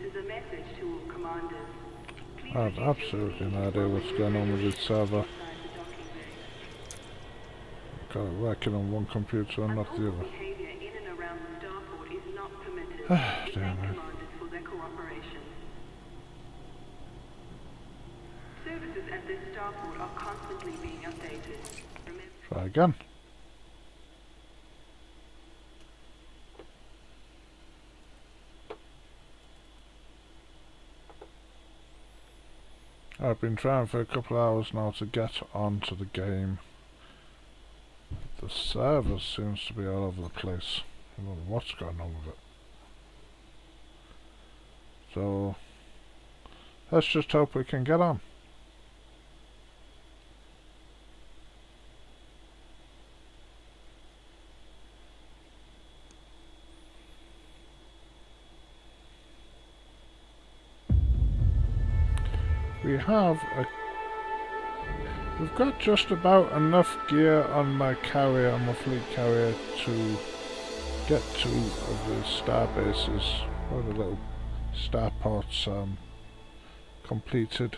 is a message to all commanders. Please I have absolutely no idea what's going on with this server. Got it working on one computer and not the other. Behavior in and around the starport is not permitted. Damn it. Commanders for their cooperation. Services at this starport are constantly being updated. Try again. I've been trying for a couple of hours now to get onto the game. The server seems to be all over the place. I don't know what's going on with it. So let's just hope we can get on. We've got just about enough gear on my carrier, on my fleet carrier, to get to the star bases, or the little starports completed.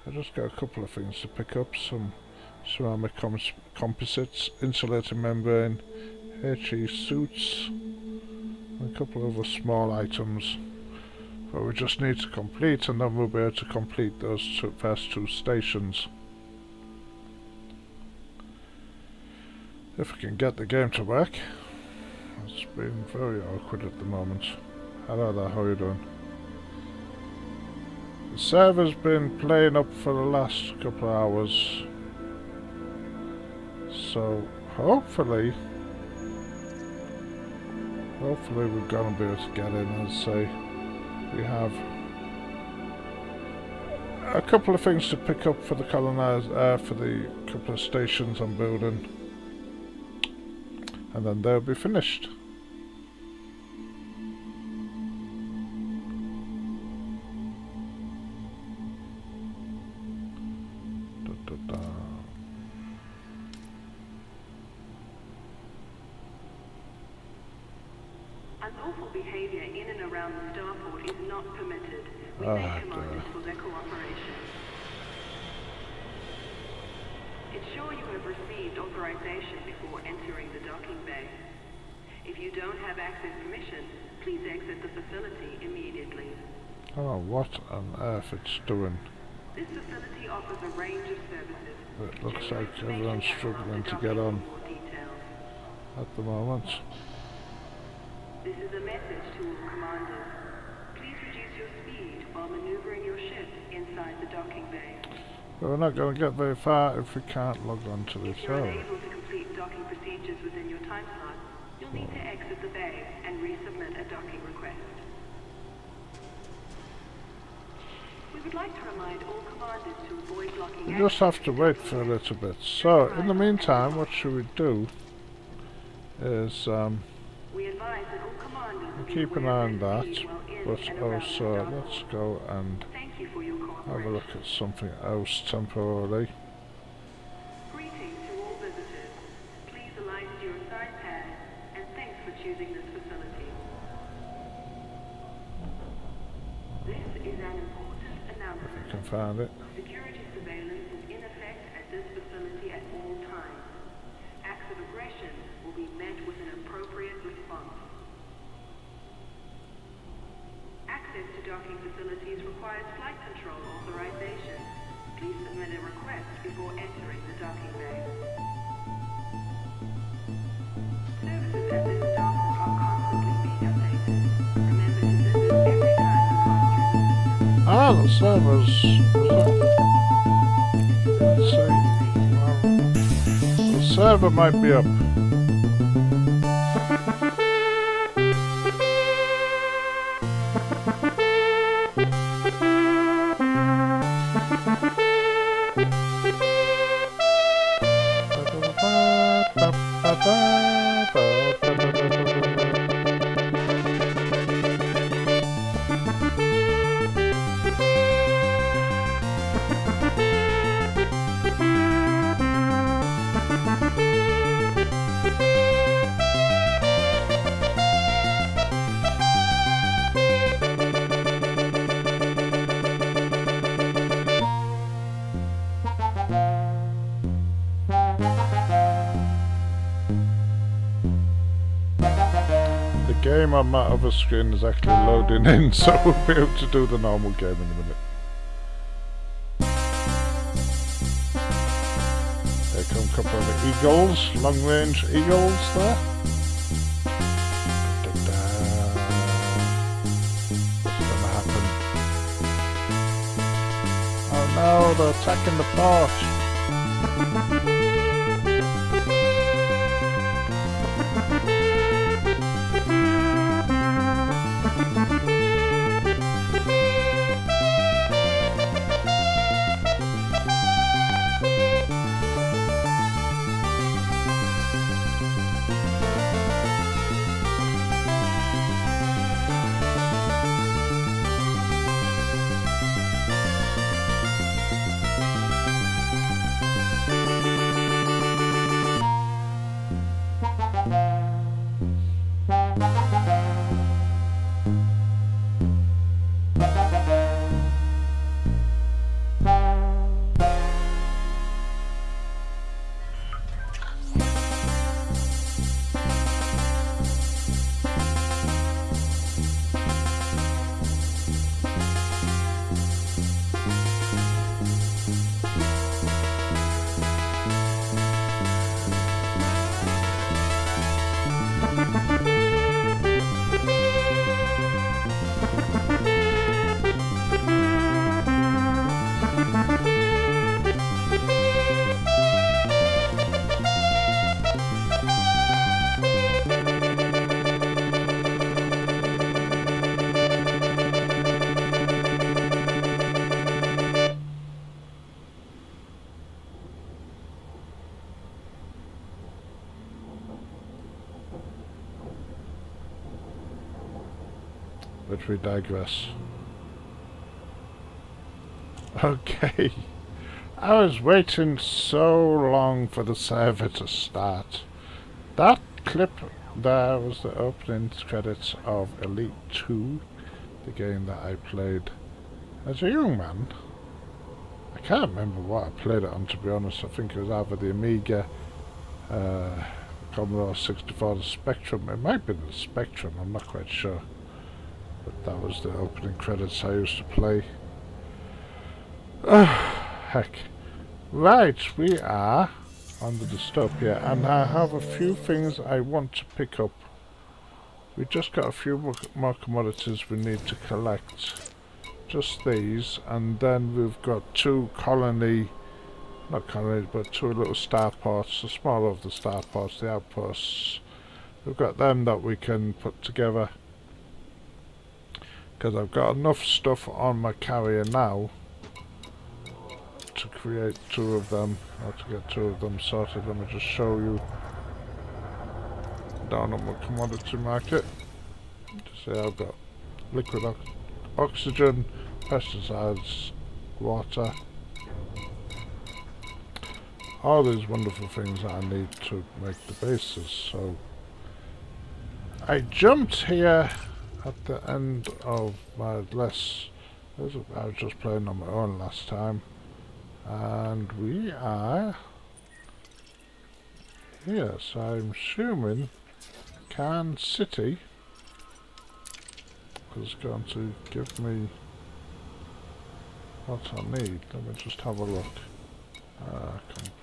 I just got a couple of things to pick up, some ceramic composites, insulated membrane, HE suits, and a couple of other small items. But we just need to complete, and then we'll be able to complete those first two stations. If we can get the game to work. It's been very awkward at the moment. Hello there, how are you doing? The server's been playing up for the last couple of hours. So hopefully we're gonna be able to get in. As I say, we have a couple of things to pick up for the for the couple of stations I'm building, and then they'll be finished. Unlawful behavior in and around the starport is not permitted. We thank commanders for their cooperation. Ensure you have received authorization before entering the docking bay. If you don't have access permission, please exit the facility immediately. I don't know what on earth it's doing. This facility offers a range of services. It looks like everyone's struggling to get on at the moment. This is a message to all commanders. Please reduce your speed while maneuvering your ship inside the docking bay. But we're not going to get very far if we can't log on to this If you're server. unable to complete docking procedures within your time slot, you'll need to exit the bay and resubmit a docking request. We would like to remind all commanders to avoid blocking We just have to wait for a little bit. So, in the meantime, what should we do is we advise that all commanders keep an eye on that, but also let's go and thank you for your have a look at something else temporarily. Greetings to all visitors. Please align to your assigned pad, and thanks for choosing this facility. This is an important announcement. If you can find it. Security surveillance is in effect at this facility at all times. Acts of aggression will be met with an appropriate response. Access to docking facilities requires flight control authorization. Please submit a request before entering the docking bay. Services at this starport are constantly being updated. Remember to visit every time you pass through. Ah, the servers. Let's see. Well, the server might be up. game on my other screen is actually loading in, so we'll be able to do the normal game in a minute. There come a couple of eagles, long range eagles there. What's gonna happen? Oh no, they're attacking the port. But we digress. Okay. I was waiting so long for the server to start. That clip there was the opening credits of Elite 2, the game that I played as a young man. I can't remember what I played it on, to be honest. I think it was either the Amiga, Commodore 64, the Spectrum. It might be the Spectrum, I'm not quite sure. But that was the opening credits I used to play. Oh, heck. Right, we are on the dystopia, and I have a few things I want to pick up. We just got a few more commodities we need to collect. Just these, and then we've got two colonies, but two little starports, the smaller of the starports, the outposts. We've got them that we can put together, because I've got enough stuff on my carrier now to create two of them, or to get two of them sorted. Let me just show you down on my commodity market. See, I've got liquid oxygen, pesticides, water, all these wonderful things that I need to make the bases. So I jumped here at the end of my I was just playing on my own last time, and we are here, so I'm assuming Cairn City is going to give me what I need. Let me just have a look.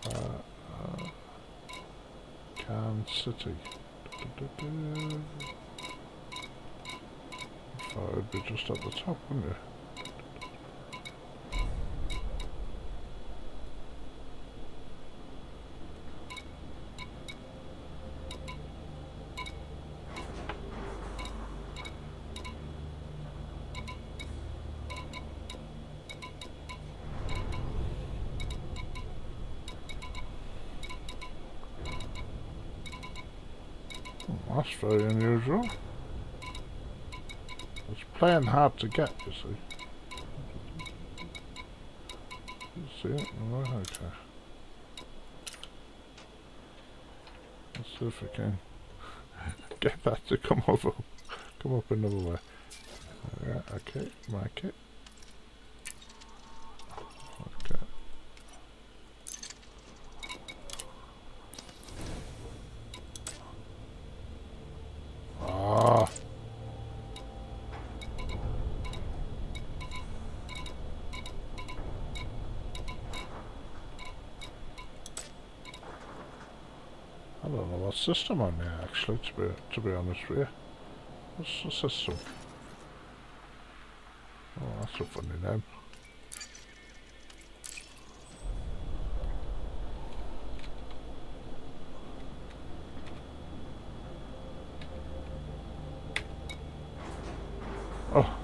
Compare Cairn City. I thought it would be just at the top, wouldn't it? That's very unusual. It's playing hard to get, you see. You see it? Oh, okay. Let's see if we can get that to come up another way. Yeah, okay, mark it. Okay. Ah. system on there actually, to be honest with you. What's the system? Oh, that's a funny name. Oh,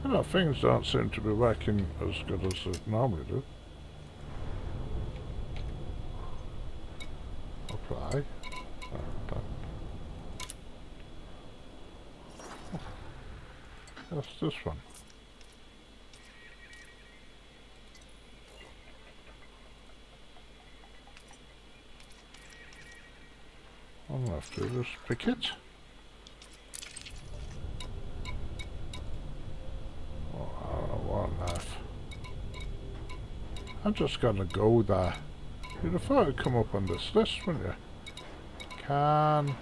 you know, things don't seem to be working as good as they normally do. Apply. Done. That's this one. I'll have to just pick it. What on earth? I'm just gonna go there. You'd have thought it'd come up on this list, wouldn't you? Can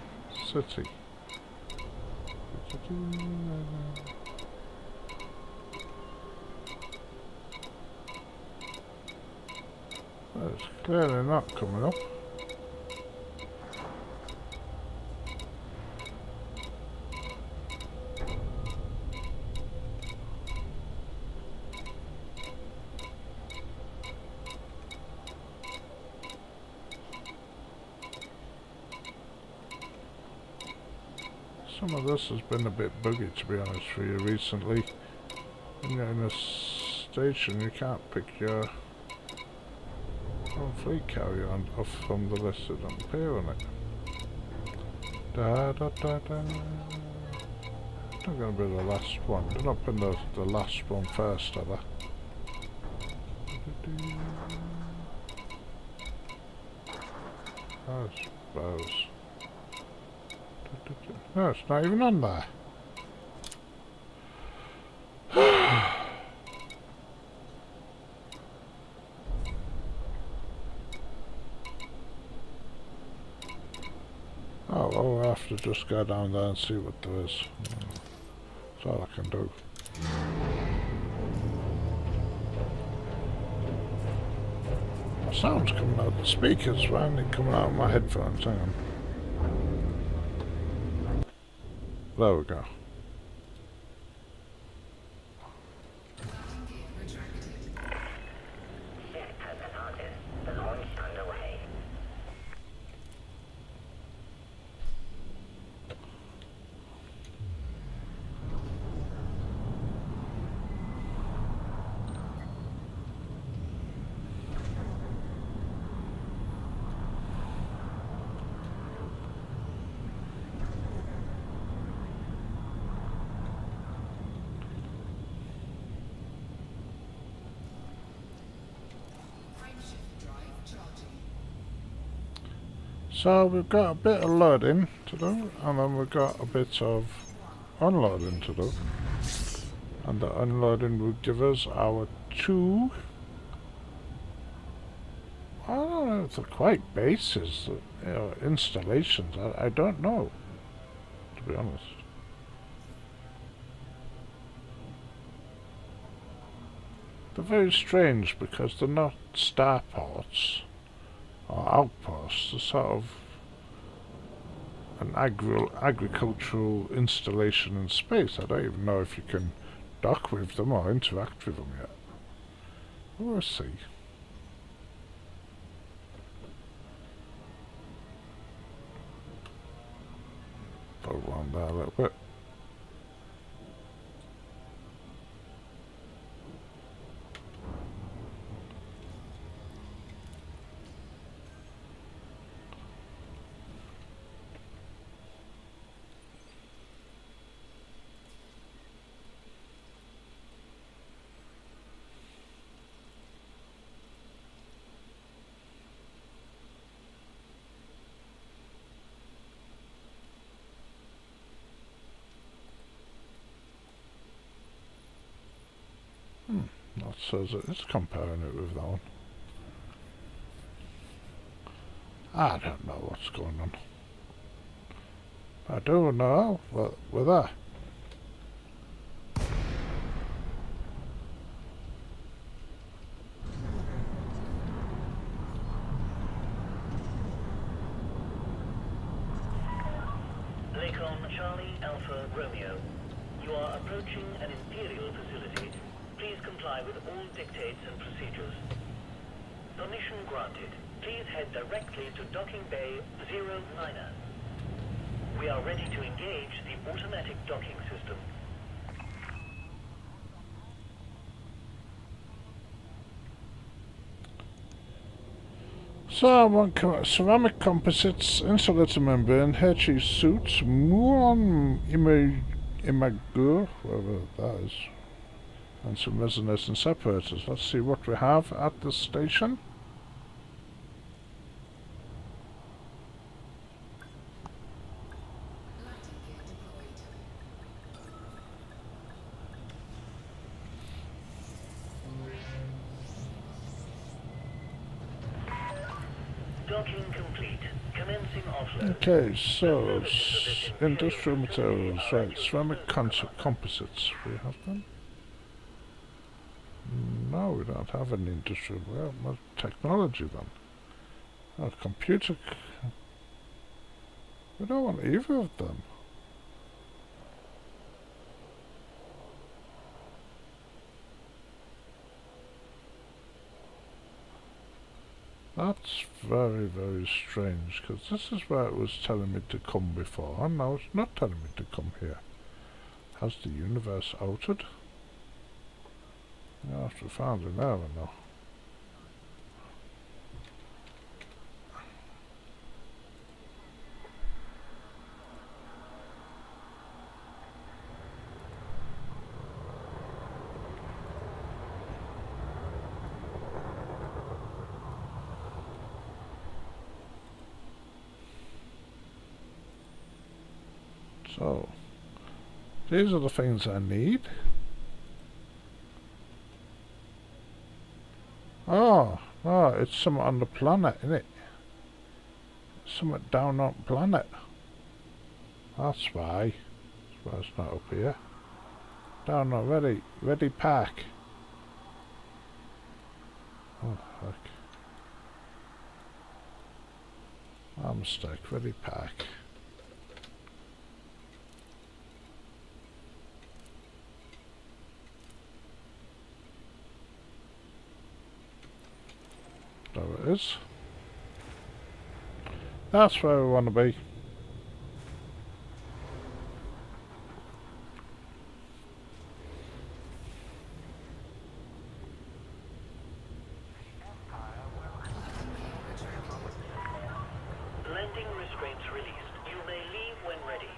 City. It's clearly not coming up. Some of this has been a bit buggy, to be honest with you, recently. When you're in a station, you can't pick your own fleet carrier off from the list that don't appear on it. Da da da da. It's not going to be the last one. They're not putting the last one first, are they? I suppose. No, it's not even on there. Oh, well, we'll have to just go down there and see what there is. That's all I can do. The sound's coming out of the speakers, right? It's coming out of my headphones. Hang on. There we go. So we've got a bit of loading to do, and then we've got a bit of unloading to do. And the unloading will give us our two, I don't know if they're quite bases, you know, installations. I don't know, to be honest. They're very strange because they're not starports or outposts. They're sort of an agricultural installation in space. I don't even know if you can dock with them or interact with them yet. We'll see. Go around there a little bit. That says it's comparing it with that one. I don't know what's going on. I do know, but we're there. Recon Charlie Alpha Romeo. You are approaching an Imperial facility. Please comply with all dictates and procedures. Permission granted. Please head directly to Docking Bay 09er. We are ready to engage the automatic docking system. So I want ceramic composites, insulator membrane, HE suits, muon imagur, whatever that is, and some resonators and separators. Let's see what we have at this station. Docking complete. Commencing offload. Okay, so industrial materials, right? Ceramic composites. We have them. No, we don't have any industrial. Well, what technology then? Oh, computer. We don't want either of them. That's very, very strange, because this is where it was telling me to come before, and now it's not telling me to come here. Has the universe altered? I have to find an error now. So, these are the things I need. Oh, it's something on the planet, isn't it? Something down on the planet. That's why. That's why it's not up here. Down on ready pack. Oh, heck. My mistake, ready pack. There it is. That's where we want to be. Landing restraints released. You may leave when ready.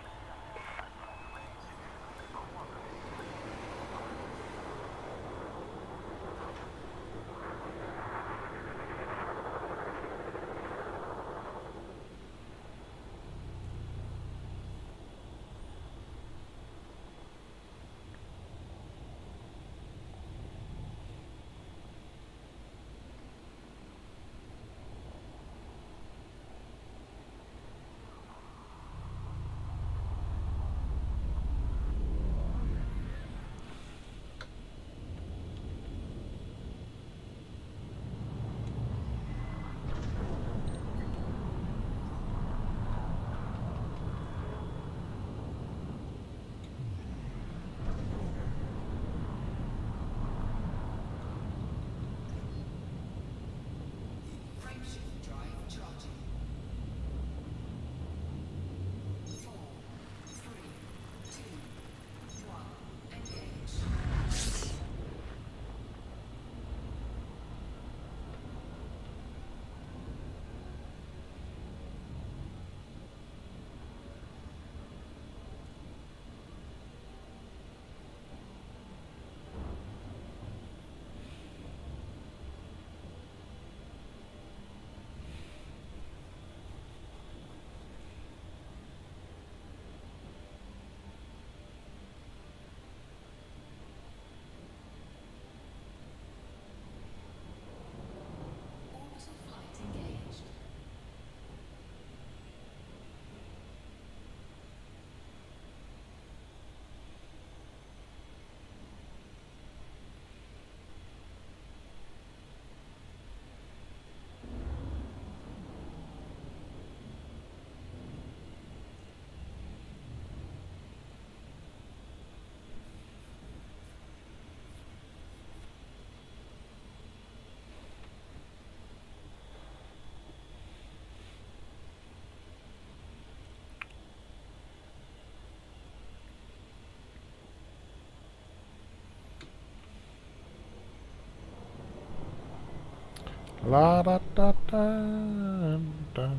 La da da da da.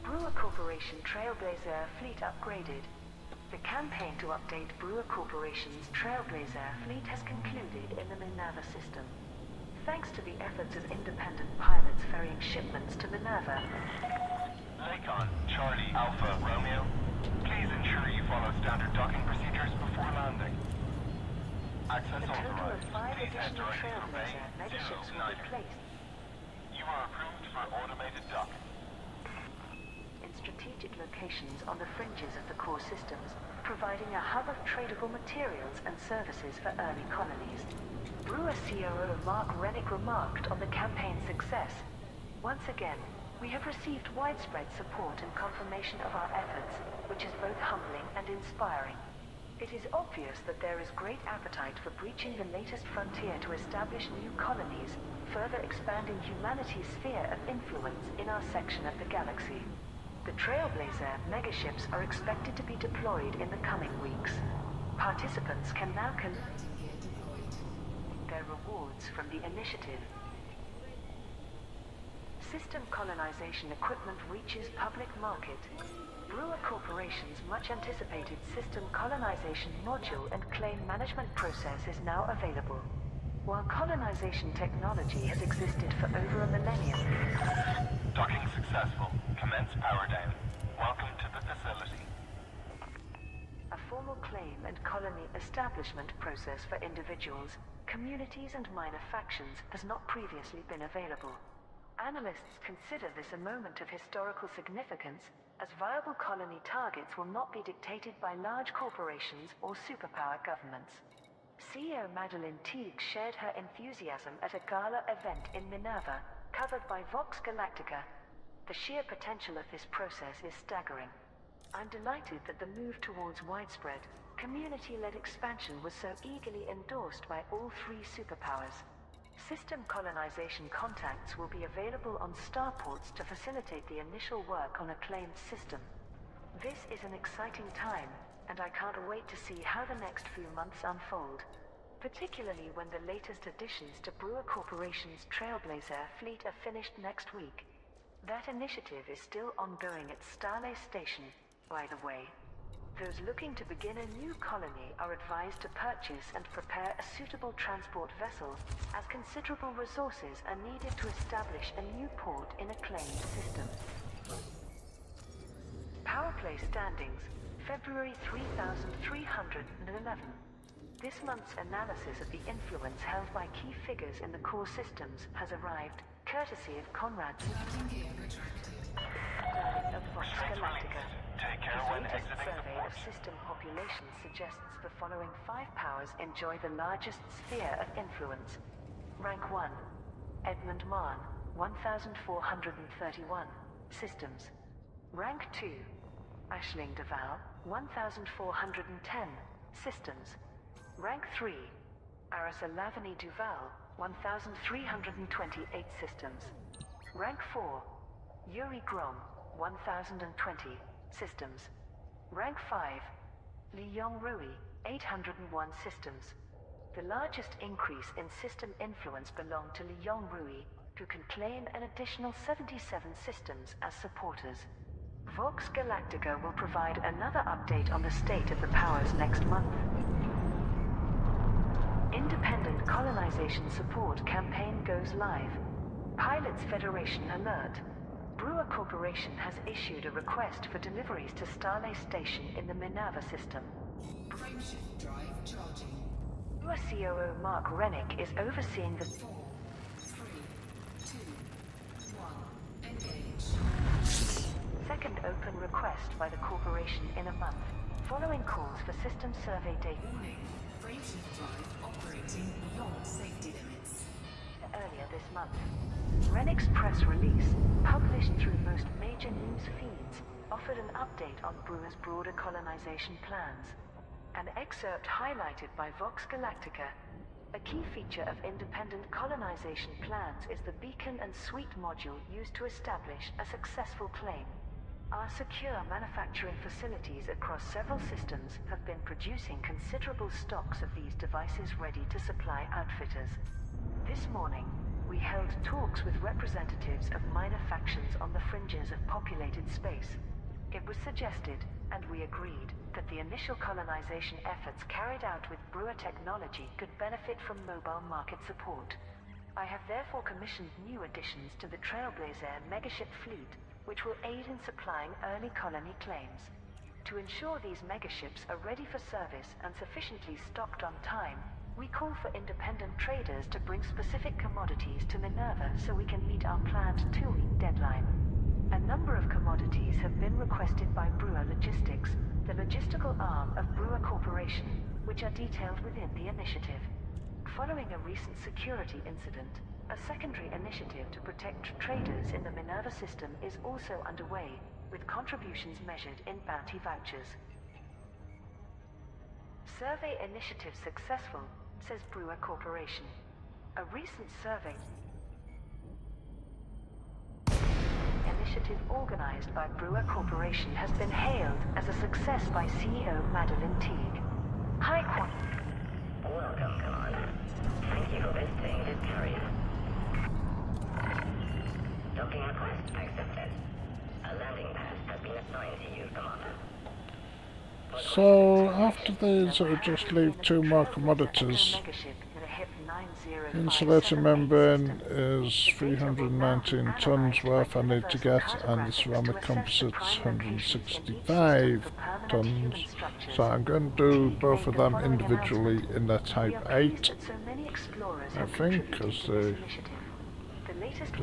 Brewer Corporation Trailblazer fleet upgraded. The campaign to update Brewer Corporation's Trailblazer fleet has concluded in the Minerva system. Thanks to the efforts of independent pilots ferrying shipments to Minerva. Lakon, Charlie, Alpha, Romeo, please ensure you follow standard docking procedures before landing. Access A total of authorized. 5 Please head additional directly for bay Trailblazer megaships will be 090. placed You are approved for automated docking. in strategic locations on the fringes of the core systems, providing a hub of tradable materials and services for early colonies. Brewer COO Mark Rennick remarked on the campaign's success. Once again, we have received widespread support and confirmation of our efforts, which is both humbling and inspiring. It is obvious that there is great appetite for breaching the latest frontier to establish new colonies, further expanding humanity's sphere of influence in our section of the galaxy. The Trailblazer megaships are expected to be deployed in the coming weeks. Participants can now collect their rewards from the initiative. System colonization equipment reaches public market. Brewer Corporation's much-anticipated system colonization module and claim management process is now available. While colonization technology has existed for over a millennium. Docking successful. Commence power down. Welcome to the facility. A formal claim and colony establishment process for individuals, communities and minor factions has not previously been available. Analysts consider this a moment of historical significance, as viable colony targets will not be dictated by large corporations or superpower governments. CEO Madeline Teague shared her enthusiasm at a gala event in Minerva, covered by Vox Galactica. The sheer potential of this process is staggering. I'm delighted that the move towards widespread, community-led expansion was so eagerly endorsed by all 3 superpowers. System colonization contacts will be available on starports to facilitate the initial work on a claimed system. This is an exciting time, and I can't wait to see how the next few months unfold, particularly when the latest additions to Brewer Corporation's Trailblazer fleet are finished next week. That initiative is still ongoing at Starlay Station, by the way. Those looking to begin a new colony are advised to purchase and prepare a suitable transport vessel, as considerable resources are needed to establish a new port in a claimed system. Power play standings, February 3311. This month's analysis of the influence held by key figures in the core systems has arrived, courtesy of Conrad's of Vox Galactica. Take care His when latest exiting the survey port. of system population suggests the following 5 powers enjoy the largest sphere of influence. Rank 1. Edmund Marn, 1,431. Systems. Rank 2. Aisling Duval, 1,410. Systems. Rank 3. Arisa Lavany Duval, 1,328 systems. Rank 4. Yuri Grom, 1,020 systems. Rank 5. Li Yong Rui, 801 systems. The largest increase in system influence belonged to Li Yong Rui, who can claim an additional 77 systems as supporters. Vox Galactica will provide another update on the state of the powers next month. Independent colonization support campaign goes live. Pilots Federation alert. Brewer Corporation has issued a request for deliveries to Starlay Station in the Minerva system. Frameshift drive charging. Brewer COO Mark Rennick is overseeing the 4, 3, 2, 1. Engage. second open request by the corporation in a month, following calls for system survey data. Warning. Frameshift drive operating beyond safety limits. Earlier this month. Rennick's press release, published through most major news feeds, offered an update on Brewer's broader colonization plans. An excerpt highlighted by Vox Galactica. A key feature of independent colonization plans is the beacon and suite module used to establish a successful claim. Our secure manufacturing facilities across several systems have been producing considerable stocks of these devices ready to supply outfitters. This morning, we held talks with representatives of minor factions on the fringes of populated space. It was suggested, and we agreed, that the initial colonization efforts carried out with Brewer technology could benefit from mobile market support. I have therefore commissioned new additions to the Trailblazer megaship fleet, which will aid in supplying early colony claims. To ensure these megaships are ready for service and sufficiently stocked on time, we call for independent traders to bring specific commodities to Minerva so we can meet our planned 2-week deadline. A number of commodities have been requested by Brewer Logistics, the logistical arm of Brewer Corporation, which are detailed within the initiative. Following a recent security incident, a secondary initiative to protect traders in the Minerva system is also underway, with contributions measured in bounty vouchers. Survey initiative successful, says Brewer Corporation. A recent survey initiative organized by Brewer Corporation has been hailed as a success by CEO Madeline Teague. Welcome, Commander. Thank you for visiting this carrier. Docking request accepted. A landing pad has been assigned to you, Commander. So after these, it will just leave 2 more commodities. Insulator membrane is 319 tons worth I need to get, and the ceramic composites 165 tons. So I'm going to do both of them individually in their type 8, I think, because the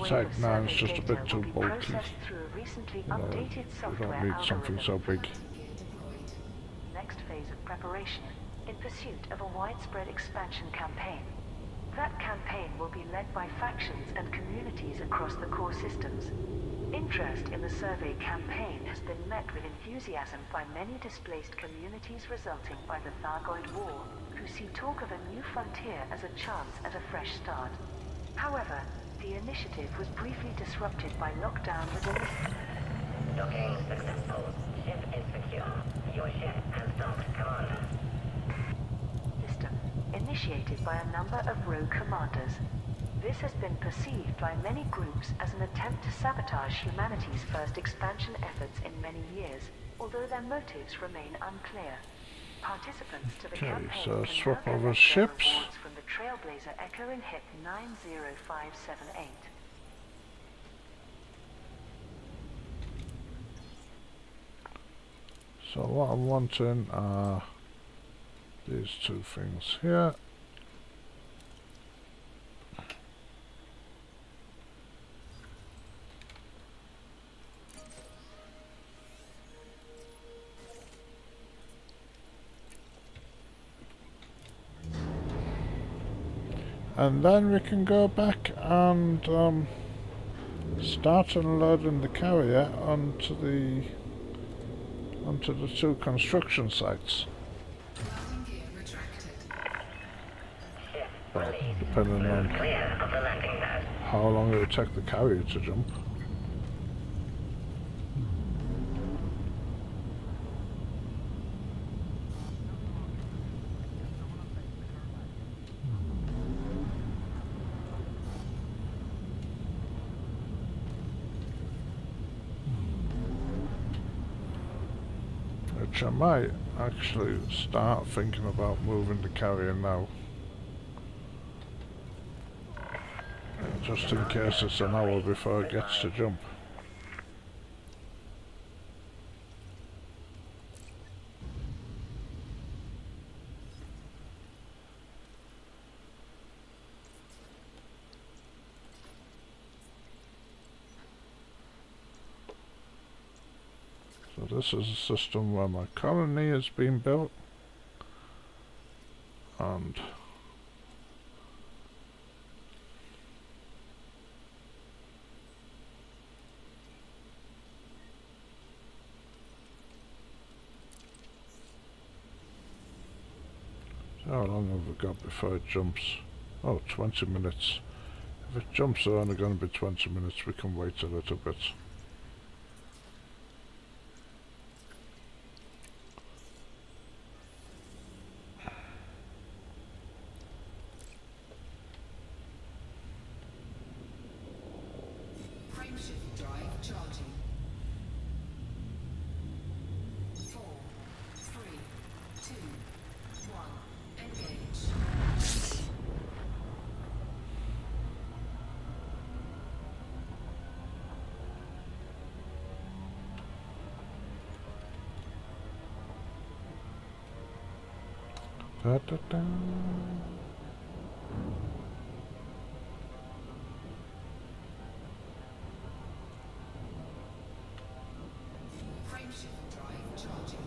type 9 is just a bit too bulky. You know, you don't need something so big. Next phase of preparation, in pursuit of a widespread expansion campaign. That campaign will be led by factions and communities across the core systems. Interest in the survey campaign has been met with enthusiasm by many displaced communities resulting by the Thargoid War, who see talk of a new frontier as a chance at a fresh start. However, the initiative was briefly disrupted by lockdown within the... Docking successful. Ship is secure. Your ship has docked, Commander. System initiated by a number of rogue commanders. This has been perceived by many groups as an attempt to sabotage humanity's first expansion efforts in many years, although their motives remain unclear. Participants to the campaign so can swap now over get ships. rewards from the Trailblazer Echo in HIP 90578. So what I'm wanting are these 2 things here. And then we can go back and start unloading the carrier onto the 2 construction sites. Landing gear retracted. Well, depending on Clear of the landing pad. how long it will take the carrier to jump. Which I might actually start thinking about moving the carrier now. Just in case it's an hour before it gets to jump. So this is a system where my colony has been built, and how long have we got before it jumps? Oh, 20 minutes. If it jumps, it's only going to be 20 minutes. We can wait a little bit. Da, da, da. Frameshift drive charging.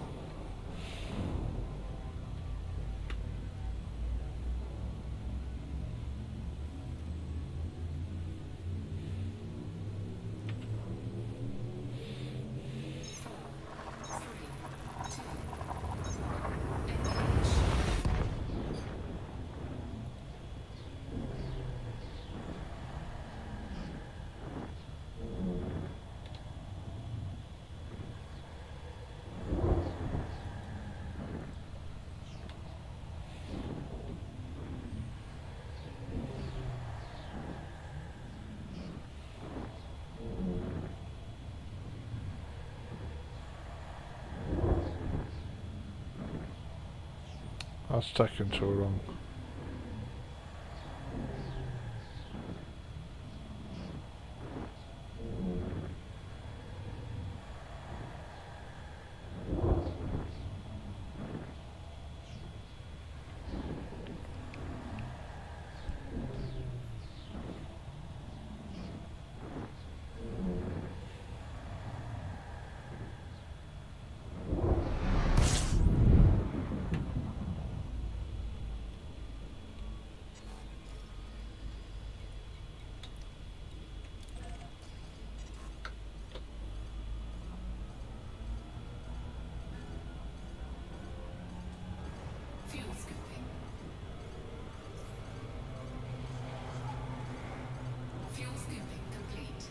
That's taken too long. Fuel scooping. Fuel scooping complete.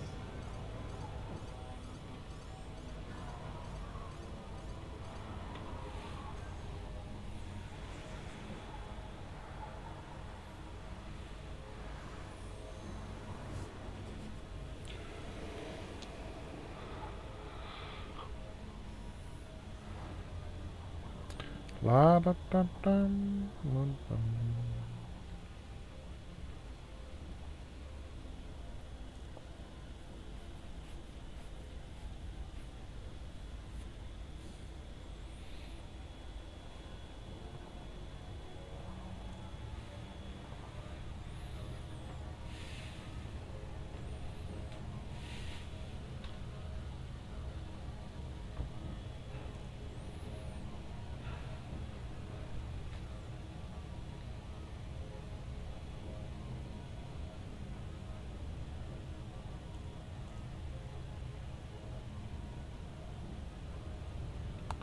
La da da dum, dum, dum.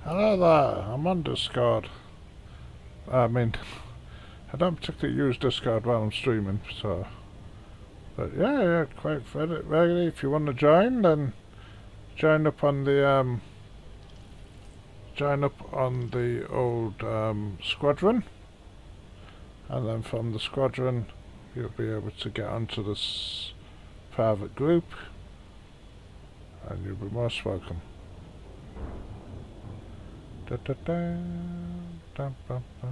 Hello there, I'm on Discord. I mean, I don't particularly use Discord while I'm streaming, so... But yeah, quite ready. If you want to join, then join up on the old Squadron, and then from the Squadron you'll be able to get onto this private group, and you'll be most welcome. Da, da, da, da, ba, ba.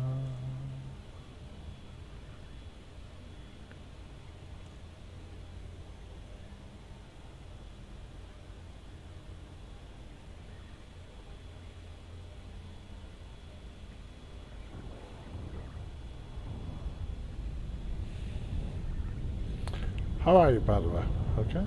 How are you, by the way? Okay.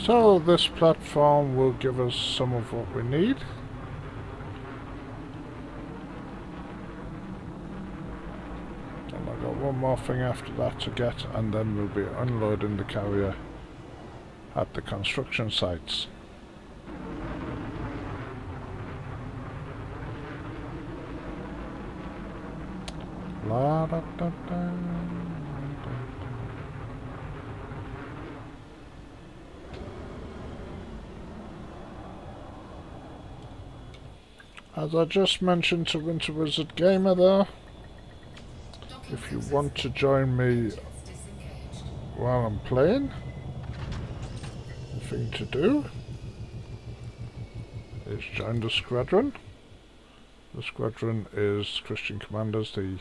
So this platform will give us some of what we need. And I've got one more thing after that to get, and then we'll be unloading the carrier at the construction sites. La da da da. As I just mentioned to Winter Wizard Gamer there, if you want to join me while I'm playing, the thing to do is join the Squadron. The Squadron is Christian Commanders, the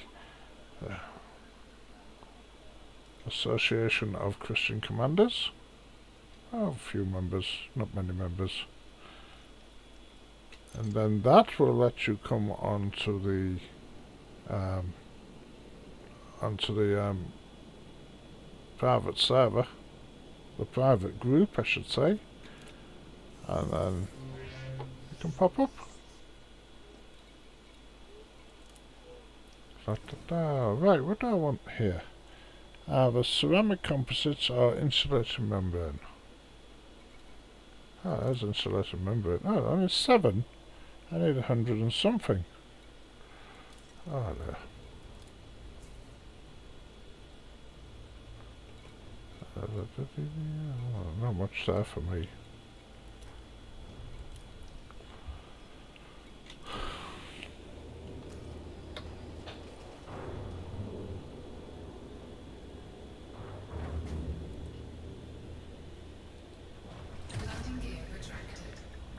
Association of Christian Commanders. Oh, a few members, not many members. And then that will let you come onto the private server, the private group I should say, and then you can pop up. Right, what do I want here? The ceramic composites are insulated membrane. Ah, there's insulated membrane. Oh, only 7. I need 100 and something. Oh, there. Oh, not much there for me. Landing gear retracted.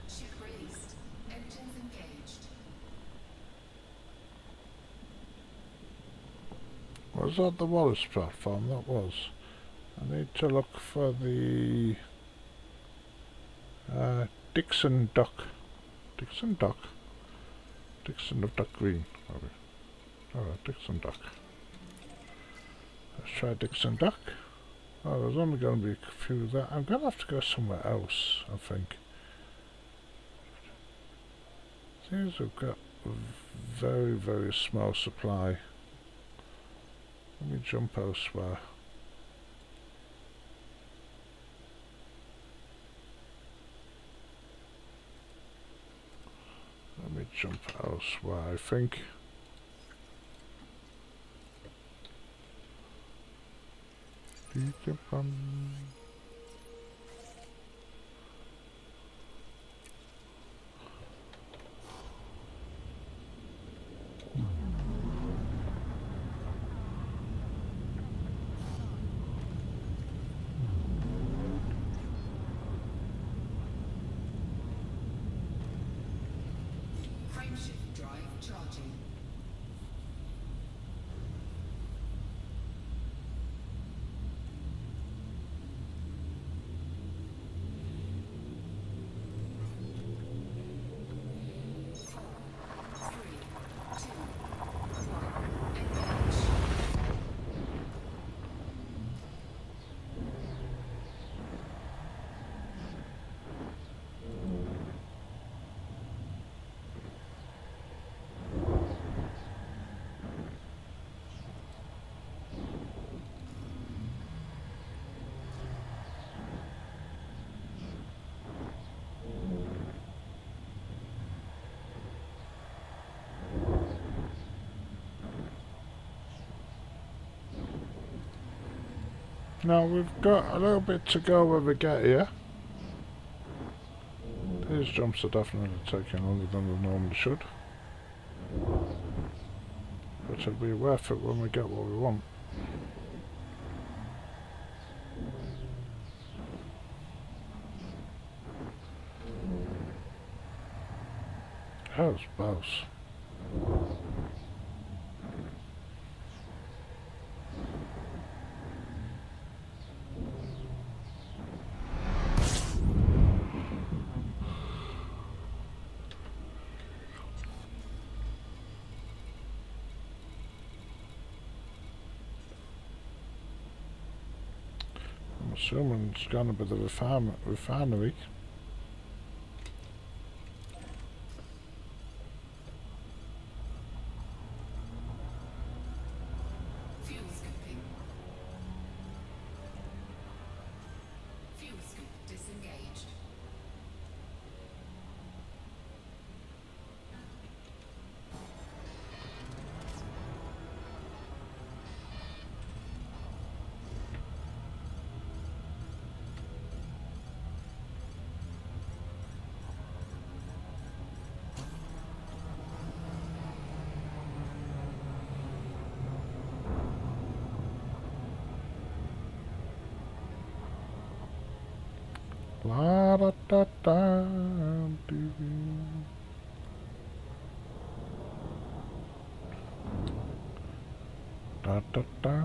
Ship released. Engines engaged. Was that the Wallace platform? That was. I need to look for the Dixon Dock. Dixon Dock? Dixon of Dock Green. Alright, Dixon Dock. Let's try Dixon Dock. Oh, there's only going to be a few there. I'm going to have to go somewhere else, I think. Seems we've got a very, very small supply. Let me jump elsewhere. Let me jump elsewhere, I think. Frameshift drive charging. Now we've got a little bit to go when we get here. These jumps are definitely taking longer than they normally should. But it'll be worth it when we get what we want. How's boss? I'm assuming it's going to be the refinery. Fuel scooping. Fuel scoop disengaged. La da da da. Doo. Da da da.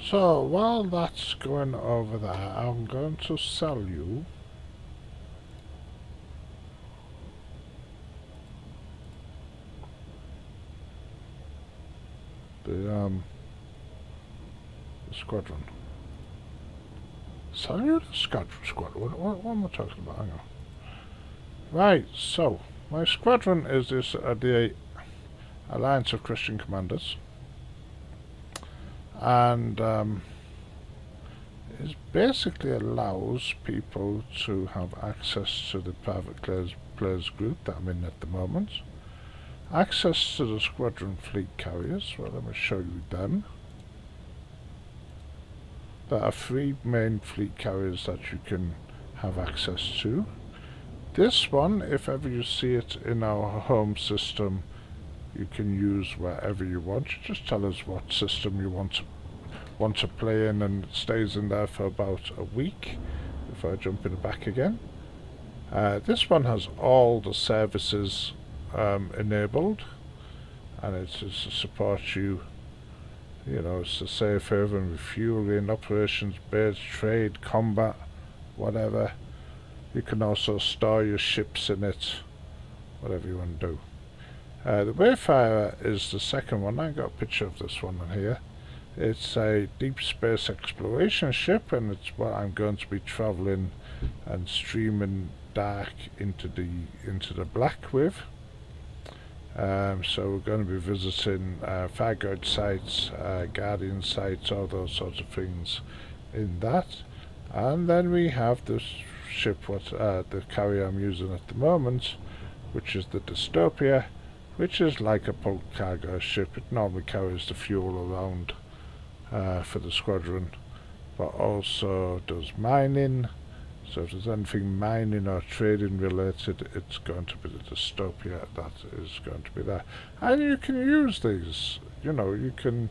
So while that's going over there, I'm going to sell you the squadron. Sell you the squadron? What am I talking about? Hang on. Right, so my squadron is this the Alliance of Christian Commanders, and it basically allows people to have access to the private players group that I'm in at the moment, access to the squadron fleet carriers. Well, let me show you them. There are 3 main fleet carriers that you can have access to. This one, if ever you see it in our home system, you can use wherever you want. You just tell us what system you want to play in, and it stays in there for about a week before I jump in the back again. This one has all the services enabled, and it's to support you. You know, it's to safe haven, refueling, operations, base, trade, combat, whatever. You can also store your ships in it, whatever you want to do. The Wayfarer is the second one. I got a picture of this one in here. It's a deep space exploration ship, and it's what I'm going to be travelling and streaming dark into the black with. So we're going to be visiting Fargoid sites, Guardian sites, all those sorts of things in that. And then we have this ship, the carrier I'm using at the moment, which is the Dystopia, which is like a bulk cargo ship. It normally carries the fuel around for the squadron, but also does mining. So if there's anything mining or trading related, it's going to be the Dystopia that is going to be there. And you can use these, you know, you can,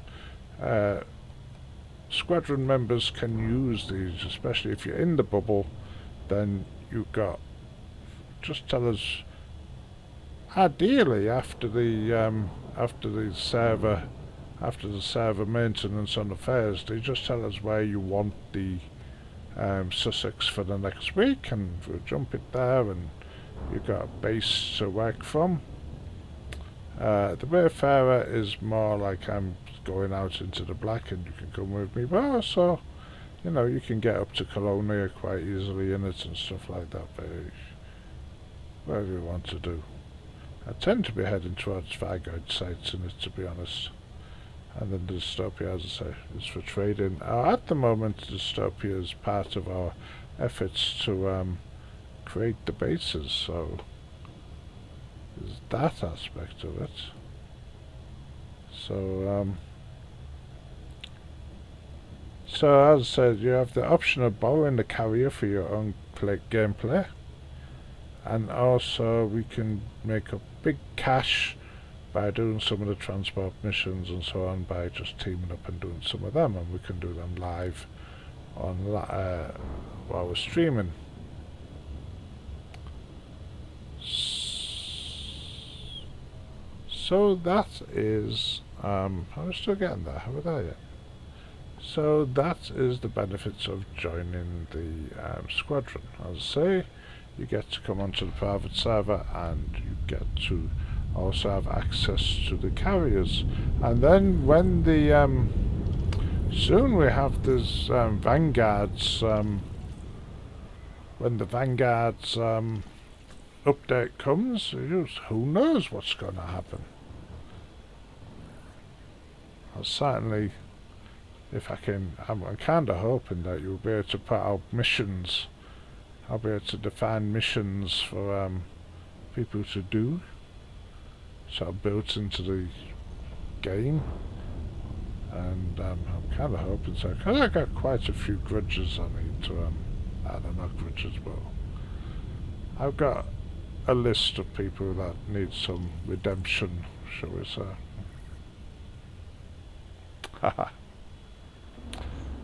squadron members can use these, especially if you're in the bubble. Then you've got, just tell us, ideally after the server maintenance on the Thursday, just tell us where you want the Sussex for the next week, and we'll jump it there, and you've got a base to work from. The Wayfarer is more like I'm going out into the black and you can come with me, but also, you know, you can get up to Colonia quite easily in it and stuff like that, whatever you want to do. I tend to be heading towards Fargoid sites in it, to be honest. And then the Dystopia, as I say, is for trading. At the moment, Dystopia is part of our efforts to create the bases, so there's that aspect of it. So, as I said, you have the option of borrowing the carrier for your own gameplay, and also we can make up big cash by doing some of the transport missions and so on, by just teaming up and doing some of them, and we can do them live on while we're streaming. So that is, I was still getting there, how about that yet? So that is the benefits of joining the squadron. As I say, you get to come onto the private server, and you get to also have access to the carriers. And then when the soon we have this Vanguard's when the Vanguard's update comes, who knows what's going to happen. I'll certainly, if I can, I'm kind of hoping that you'll be able to put out missions. I'll be able to define missions for people to do, sort of built into the game. And I'm kind of hoping so, because I've got quite a few grudges I need to, I don't know, grudges, but I've got a list of people that need some redemption, shall we say. Haha.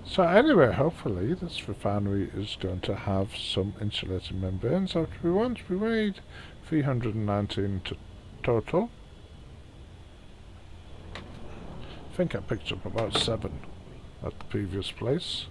So anyway, hopefully this refinery is going to have some insulating membranes after we want. We made 319 total. I think I picked up about 7 at the previous place.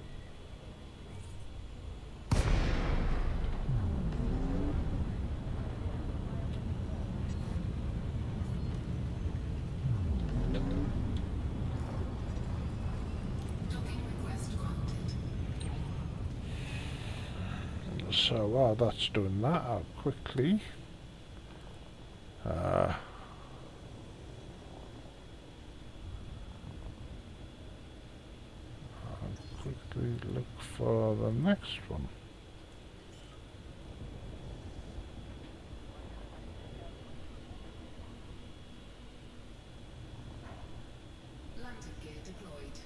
So while that's doing that, I'll quickly look for the next one. Landing gear deployed.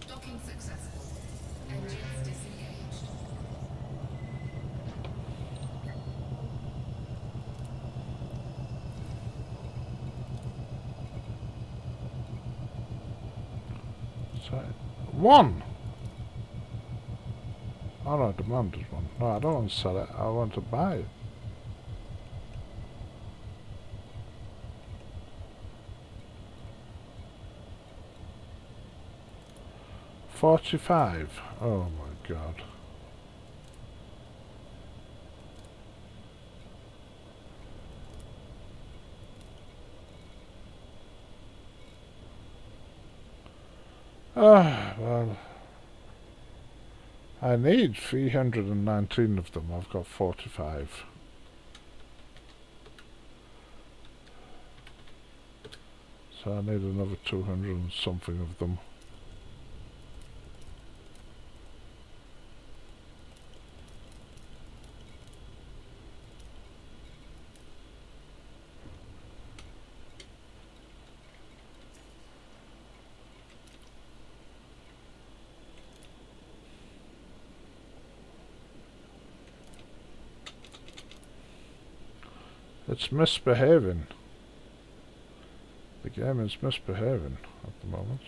Docking successful. Engines disengaged. So, 1! Oh no, demand is 1. No, I don't want to sell it, I want to buy it. $45. Oh my god. Well, I need 319 of them. I've got 45. So I need another 200 and something of them. It's misbehaving. The game is misbehaving at the moment.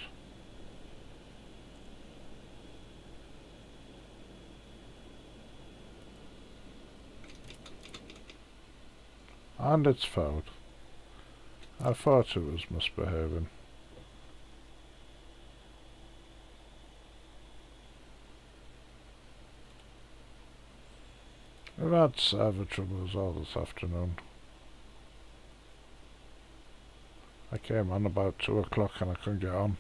And it's failed. I thought it was misbehaving. We've had server troubles all this afternoon. I came on about 2 o'clock and I couldn't get on.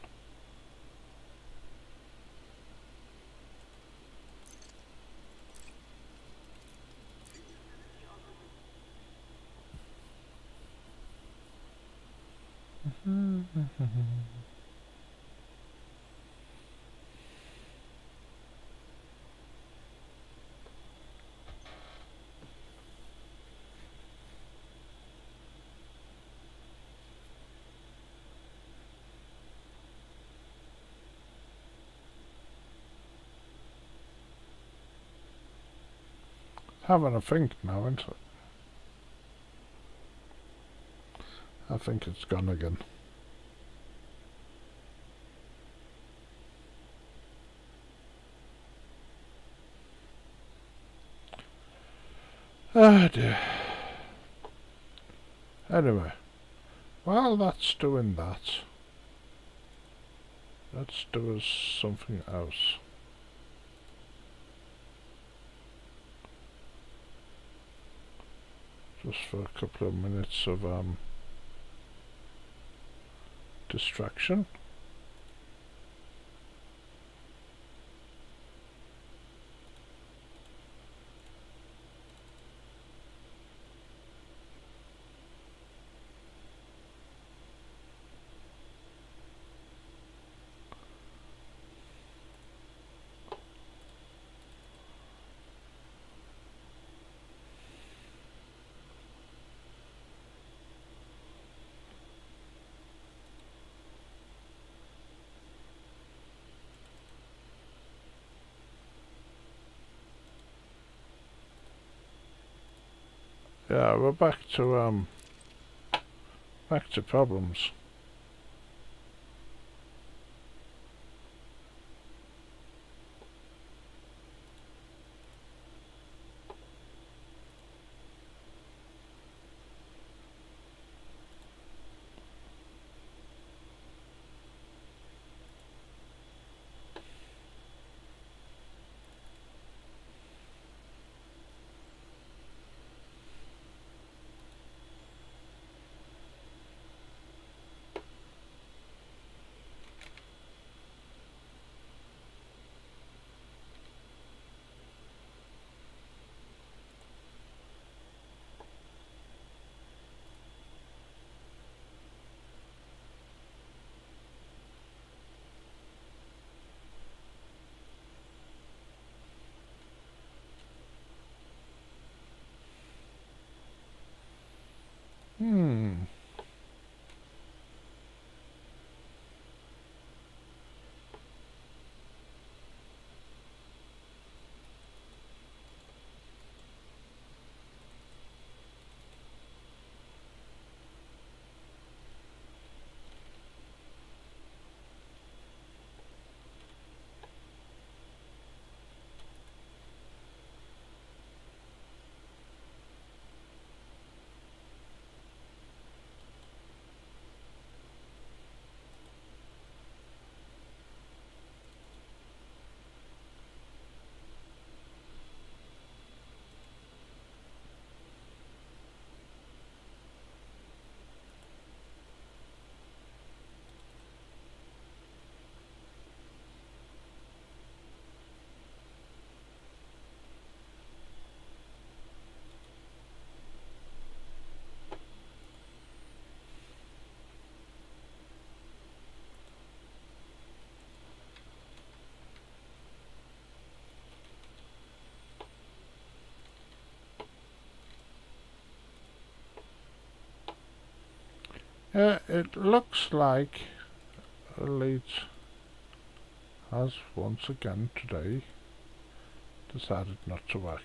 Having a think now, isn't it? I think it's gone again. Oh dear. Anyway, while that's doing that, let's do something else. Just for a couple of minutes of distraction. Yeah, we're back to problems. It looks like Elite has once again today decided not to work.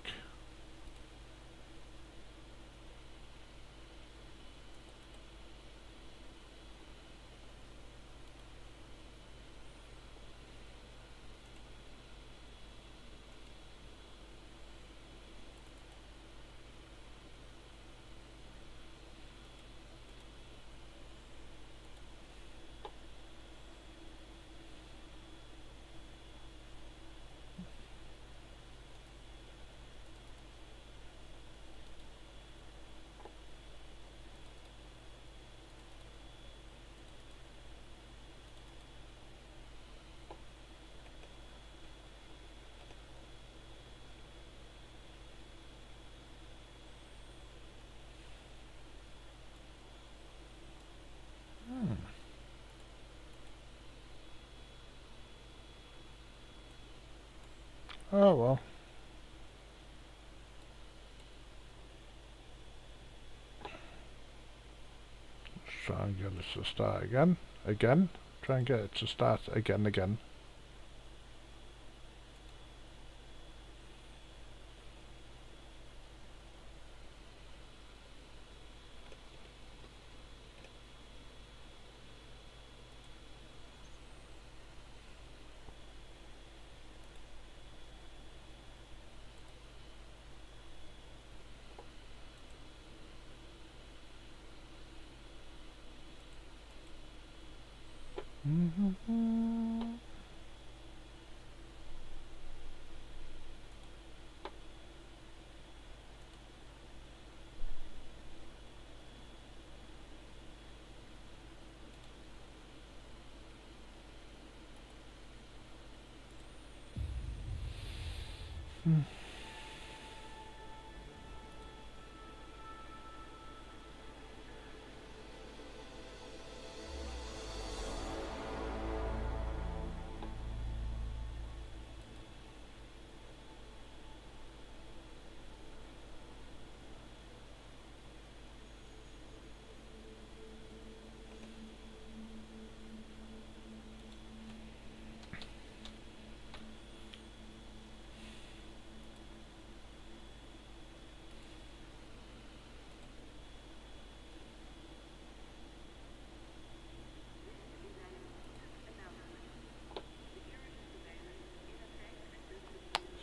Oh well. Let's try and get it to start again. Try and get it to start again.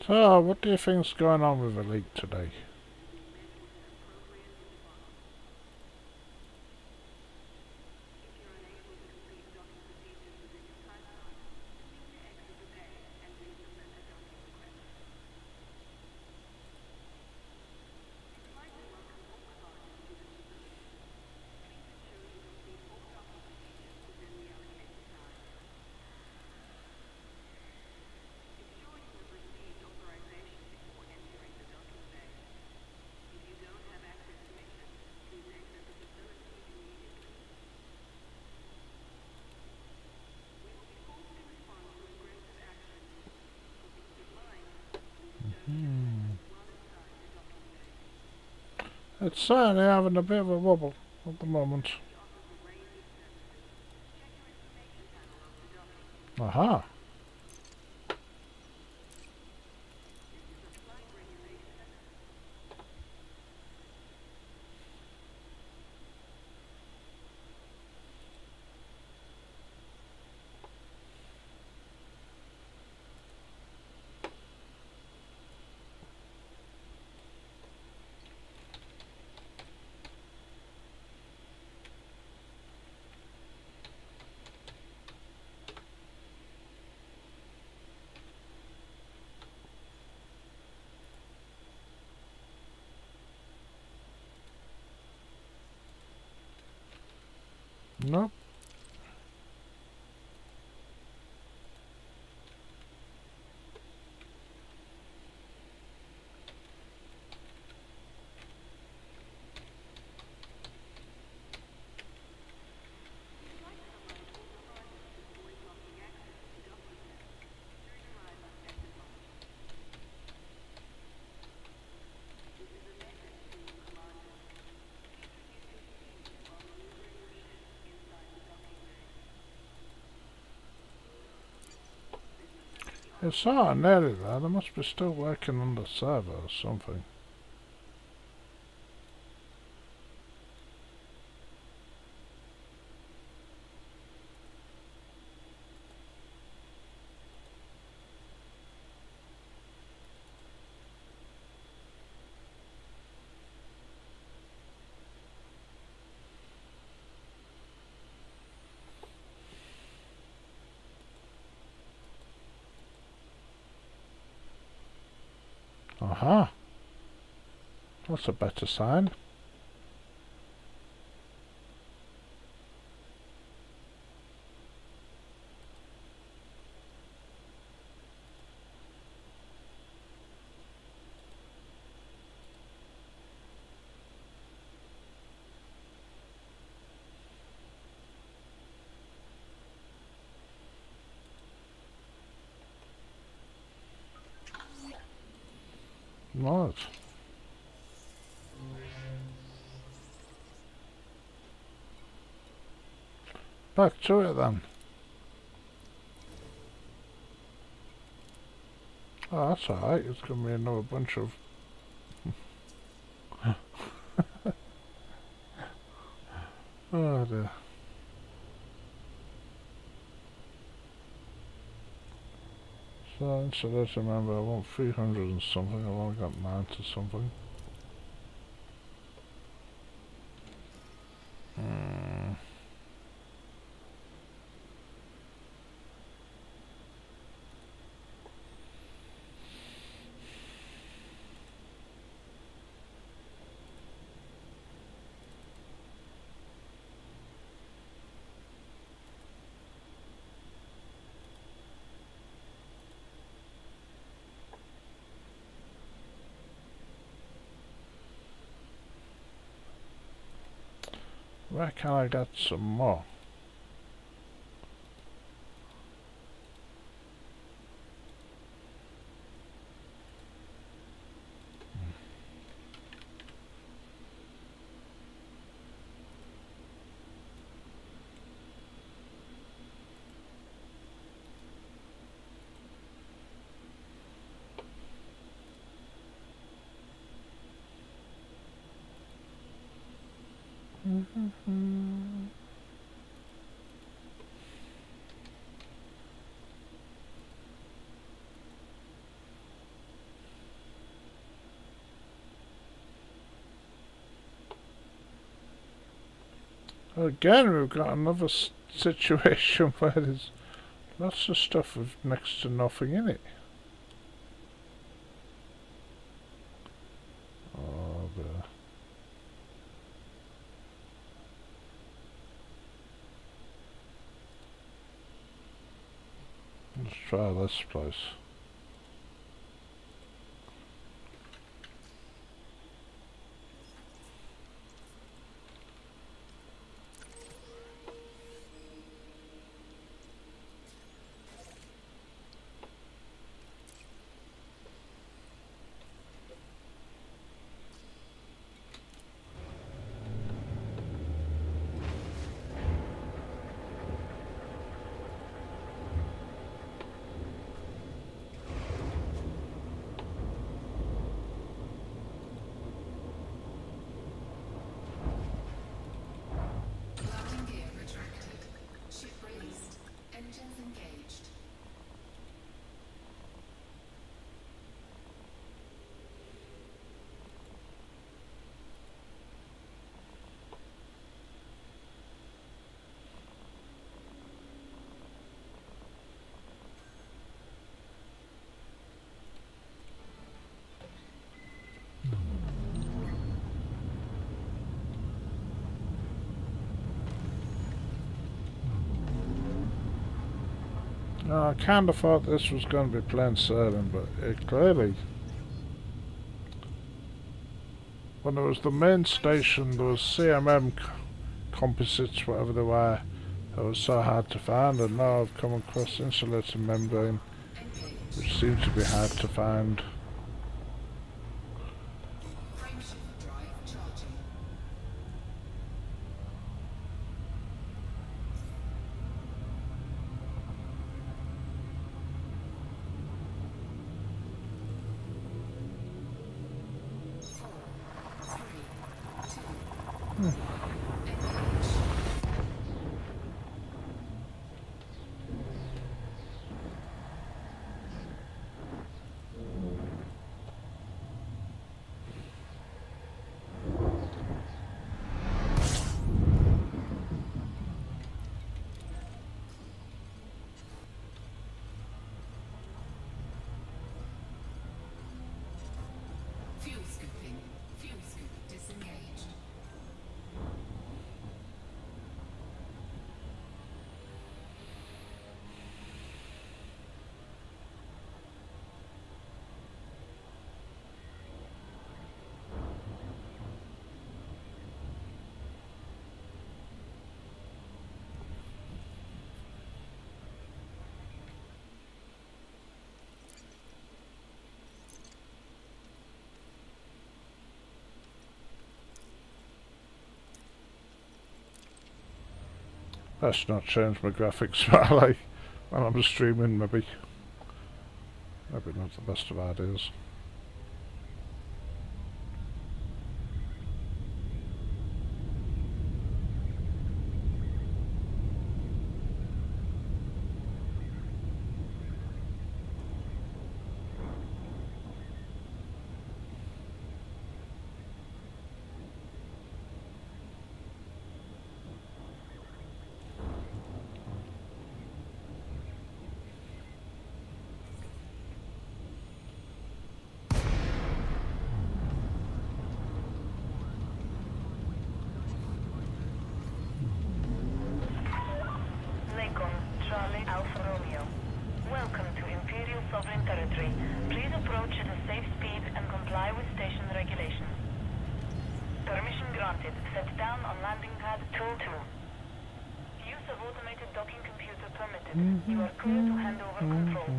So, what do you think's going on with the leak today? It's certainly having a bit of a wobble at the moment. Aha! Nope. It's sort of nearly there. They must be still working on the server or something. Aha! That's a better sign. Right. Back to it then. Oh, that's alright. It's going to be another bunch of... oh dear. So instead of remember, I want 300 and something. I've only got 90 something. Where can I get some more? Again, we've got another situation where there's lots of stuff with next to nothing in it. Oh, there. Let's try this place. Landing gear retracted. Ship released. Engines engaged. I kinda thought this was going to be plain sailing, but it clearly... When there was the main station, there was CMM composites, whatever they were, that was so hard to find, and now I've come across insulating membrane, which seems to be hard to find. Frameshift drive charging. Fuel scooping. Fuel scoop disengaged. Let's not change my graphics while I'm streaming, maybe. Maybe not the best of ideas. Lincoln, Charlie, Alpha Romeo. Welcome to Imperial Sovereign Territory. Please approach at a safe speed and comply with station regulations. Permission granted. Set down on landing pad 2-2. Use of automated docking computer permitted. You are clear to hand over control.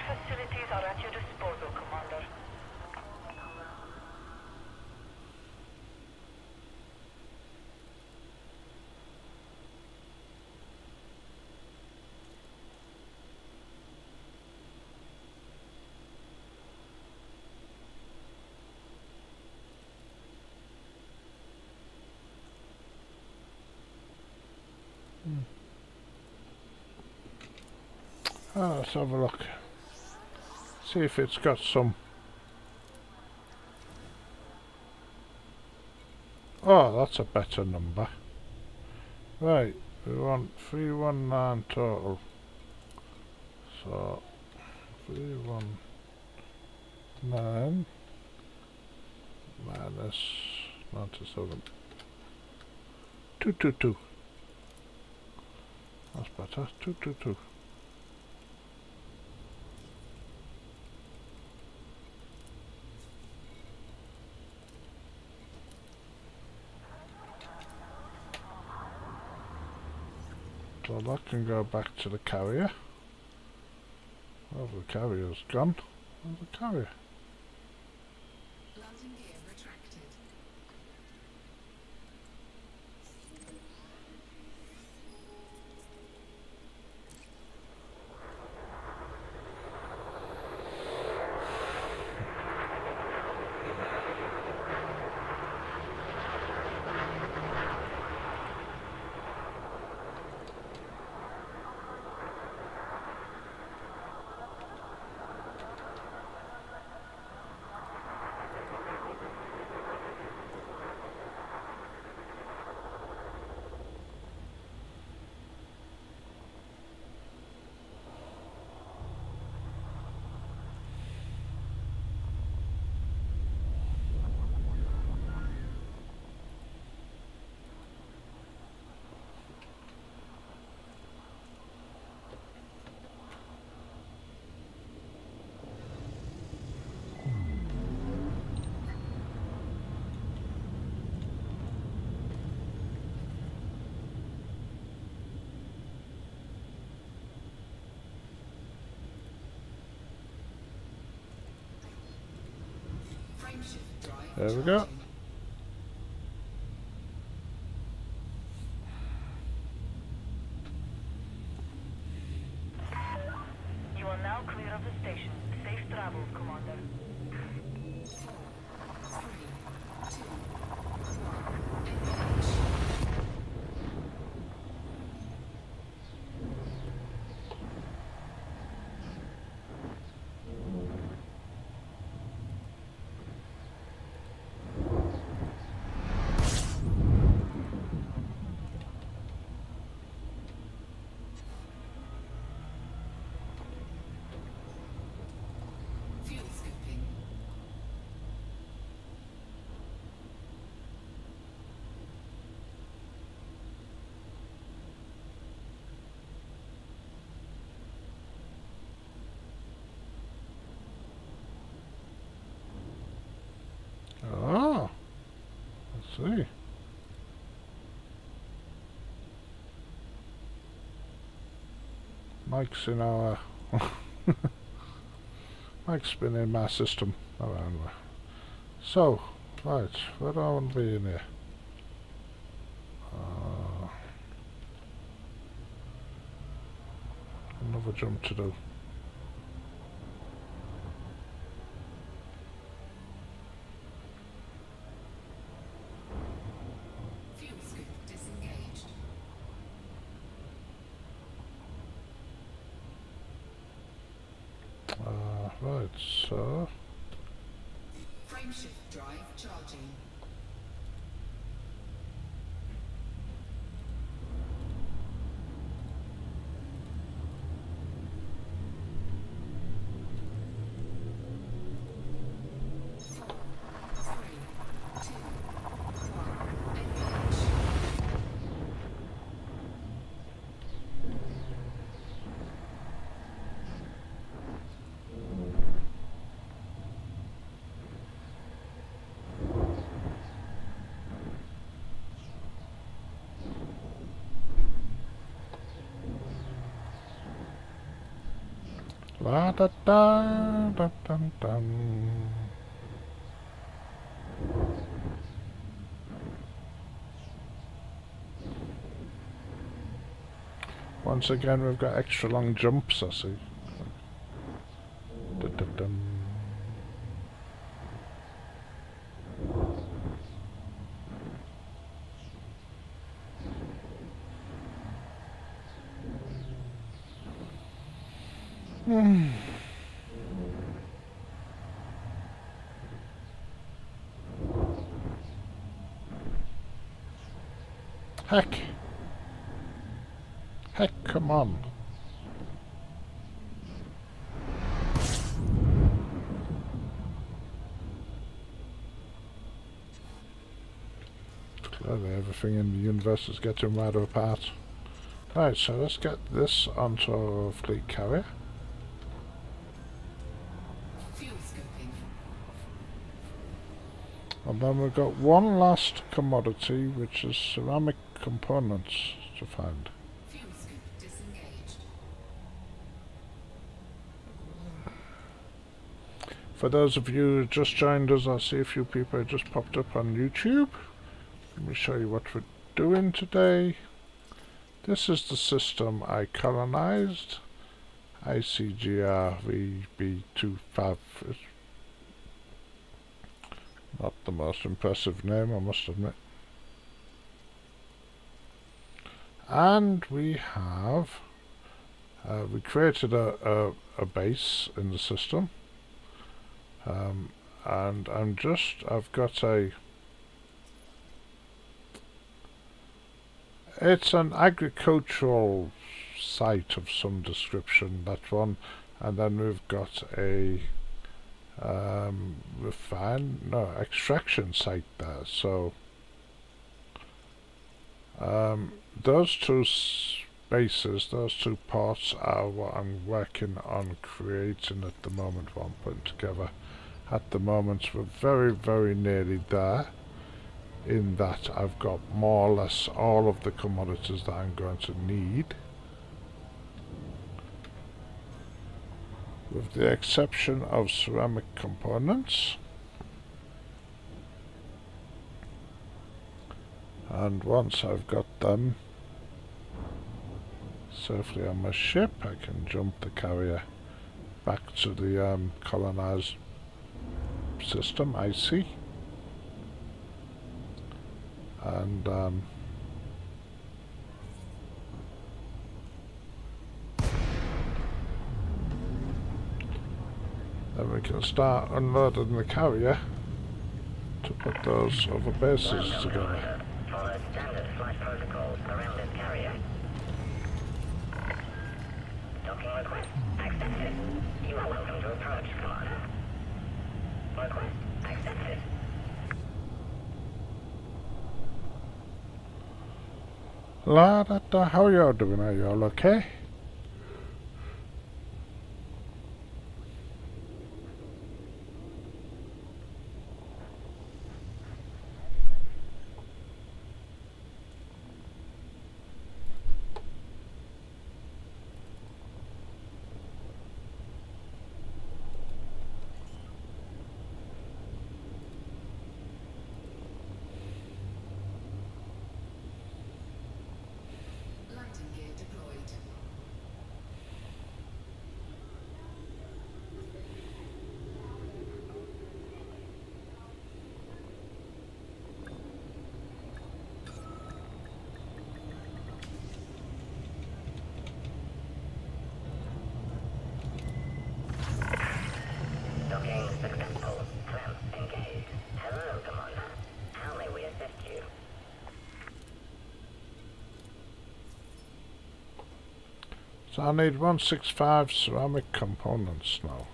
facilities are at your disposal, Commander. Oh, let's have a look. See if it's got some. Oh, that's a better number. Right, we want 319 total. So 319 minus 97. 222. That's better. 222. So that can go back to the carrier. Well, the carrier's gone. Where's the carrier? Landing gear retracted. There we go. You are now clear of the station. Safe travels, Commander. 4, 3, 2, 1. Engage. Fuel scooping. Ah, let's see. Mike's in our Mike's been in my system around. So, right, where do I want to be in here? Another jump to do. Fuel scoop disengaged. Right, so Frameshift drive charging. La da da da dum dum. Once again, we've got extra long jumps, I see. Da da dum. Heck! Heck, come on! Clearly everything in the universe is getting rather apart. Right, so let's get this onto our fleet carrier. Fuel scoping. And then we've got one last commodity, which is ceramic components to find. Fuel scope disengaged. For those of you who just joined us, I see a few people who just popped up on YouTube. Let me show you what we're doing today. This is the system I colonized. ICGR-VB25. It's not the most impressive name, I must admit. And we have we created a base in the system, and I've got it's an agricultural site of some description, that one, and then we've got a extraction site there. So those two bases, those two parts are what I'm working on creating at the moment, what I'm putting together at the moment. We're very, very nearly there, in that I've got more or less all of the commodities that I'm going to need, with the exception of ceramic components. And once I've got them safely on my ship, I can jump the carrier back to the colonized system, IC. And then we can start unloading the carrier to put those other bases together. Follow standard flight protocols around this carrier. Docking request accepted. You are welcome to approach, Commander. Request accepted. La da da, how are you all doing? Are you all okay? Lighting gear deployed. Docking successful. Clamp engaged. Hello, Commander. How may we assist you? So I need 165 ceramic components now.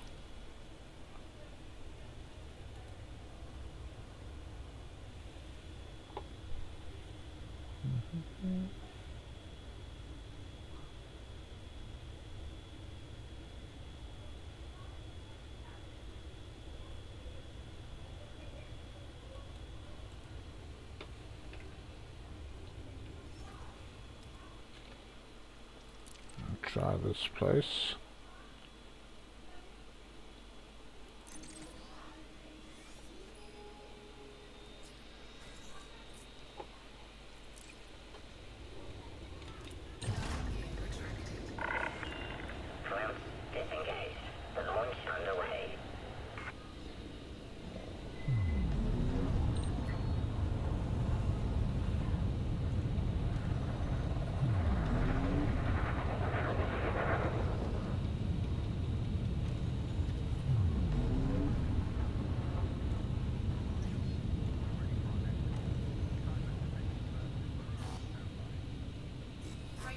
Try this place.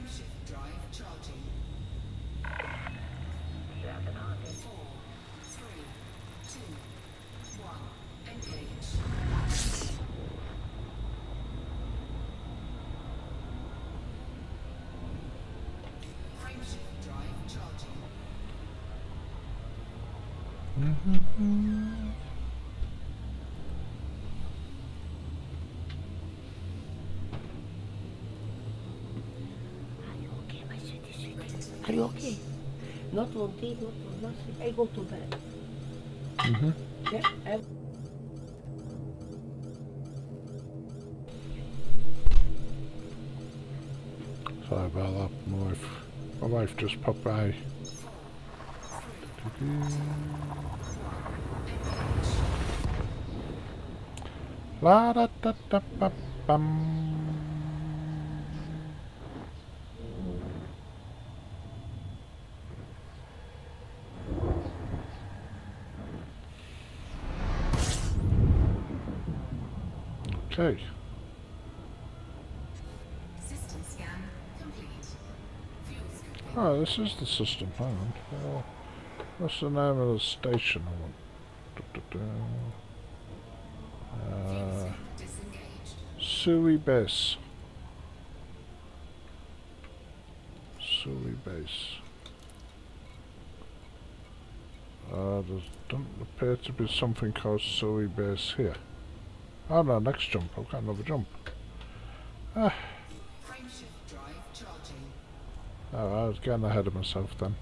Frameshift drive charging. You have the target. 4, 3, 2, 1. Engage. Frameshift drive charging. Are you okay? Not one tea, not one nothing. I go to bed. Yeah? Sorry about that, my wife just popped by. La da da da ba bum. Okay. System scan complete. Fuel scooping. Oh, this is the system. Hang on. What's the name of the station I want? Disengaged. Sui Base. Sui Base. There doesn't appear to be something called Sui Base here. Oh no, next jump. I've got another jump. Frameshift drive charging. Oh, I was getting ahead of myself then.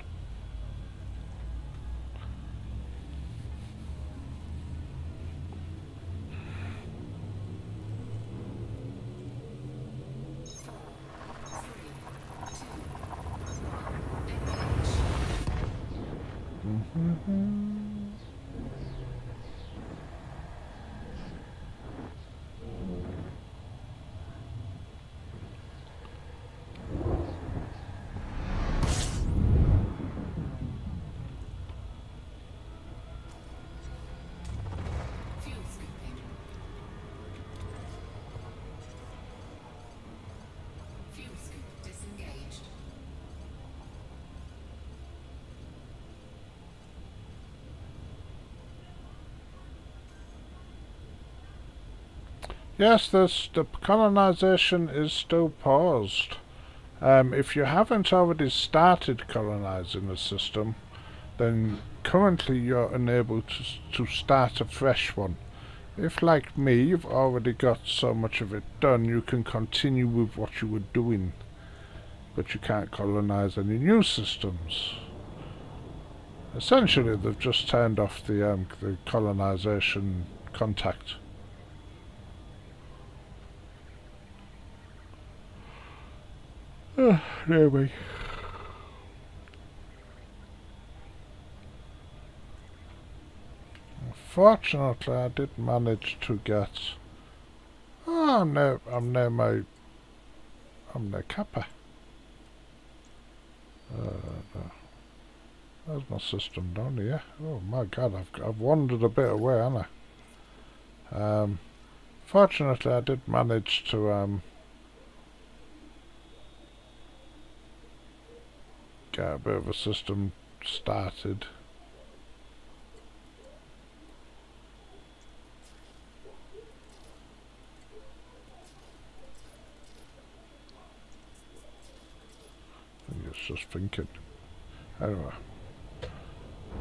Fuel scooping. Fuel scoop disengaged. Yes, the colonization is still paused. If you haven't already started colonizing the system, then currently you're unable to start a fresh one. If, like me, you've already got so much of it done, you can continue with what you were doing, but you can't colonize any new systems. Essentially, they've just turned off the colonization contact. Anyway. Fortunately, I did manage to get. Oh, I'm near Kappa. There's my system down here. Oh my God, I've wandered a bit away, haven't I? Fortunately, I did manage to get a bit of a system started. I think it's just thinking. Anyway.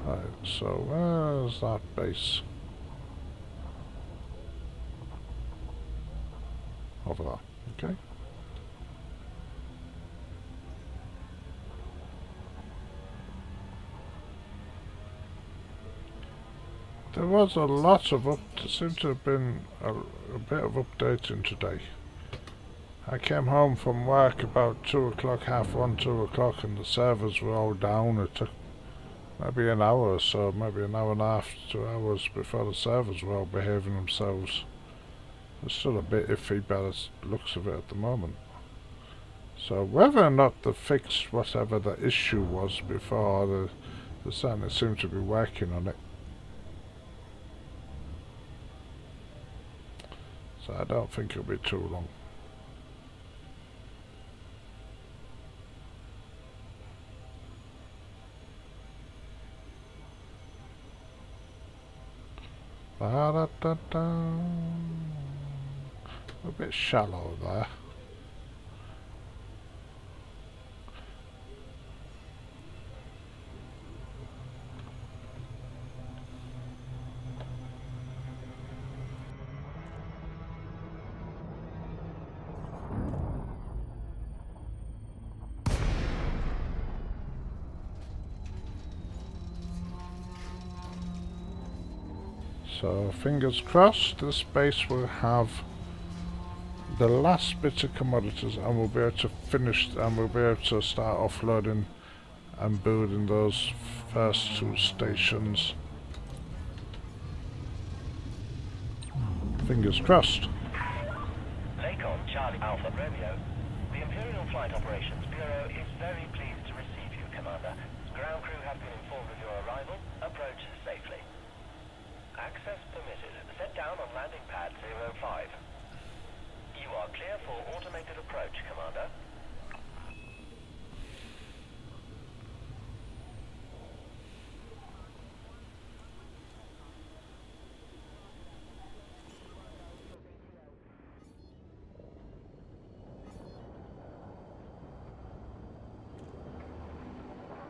Right, so where's that base? Over there, okay. There was a lot of there seemed to have been a bit of updating today. I came home from work about 2 o'clock, half 1, 2 o'clock, and the servers were all down. It took maybe an hour or so, maybe an hour and a half, 2 hours before the servers were all behaving themselves. It's still a bit iffy by the looks of it at the moment. So whether or not they fixed whatever the issue was before, they certainly seem to be working on it. So I don't think it'll be too long. Ba-da-da-da. A bit shallow there. So fingers crossed this base will have the last bit of commodities and we'll be able to finish and we'll be able to start offloading and building those first 2 stations. Fingers crossed. Lakon Charlie Alpha Romeo. The Imperial Flight Operations Bureau is very pleased to receive you, Commander. Ground crew have been informed of your arrival. Approach safely. Access permitted. Set down on landing pad 05. You are clear for automated approach, Commander.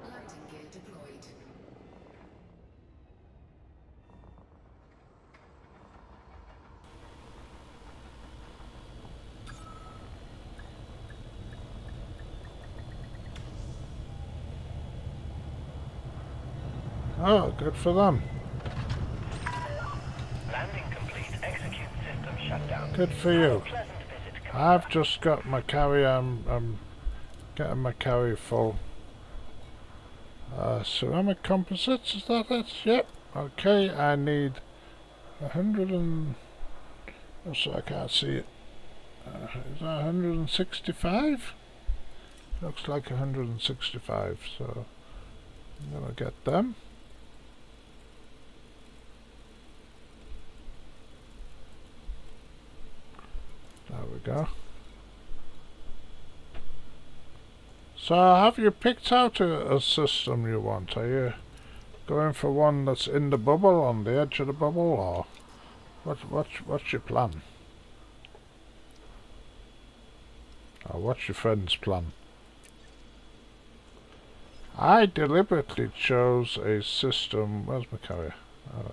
Landing gear deployed. Oh, good for them. Landing complete. Execute system shutdown. Good for you. Pleasant visit, Commander. I've just got my carry. I'm getting my carry full. Ceramic composites, is that it? Yep. Okay, I need 100 and... Oh, so I can't see it. Is that 165? Looks like 165, so I'm gonna get them. There we go. So have you picked out a system you want? Are you going for one that's in the bubble, on the edge of the bubble, or what's your plan? Or what's your friend's plan? I deliberately chose a system... Where's my carrier? Oh,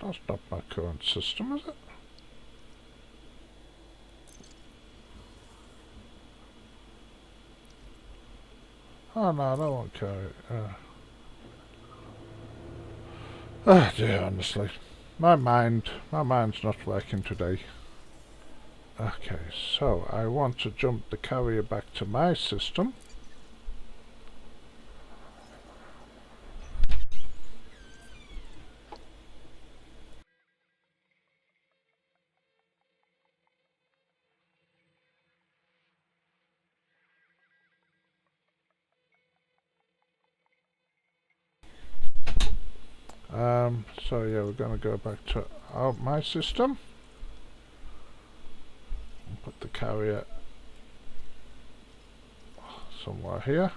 that's not my current system, is it? Oh no, I don't want carrier. Oh dear, honestly. My mind's not working today. Okay, so I want to jump the carrier back to my system. So yeah, we're going to go back to my system and put the carrier somewhere here.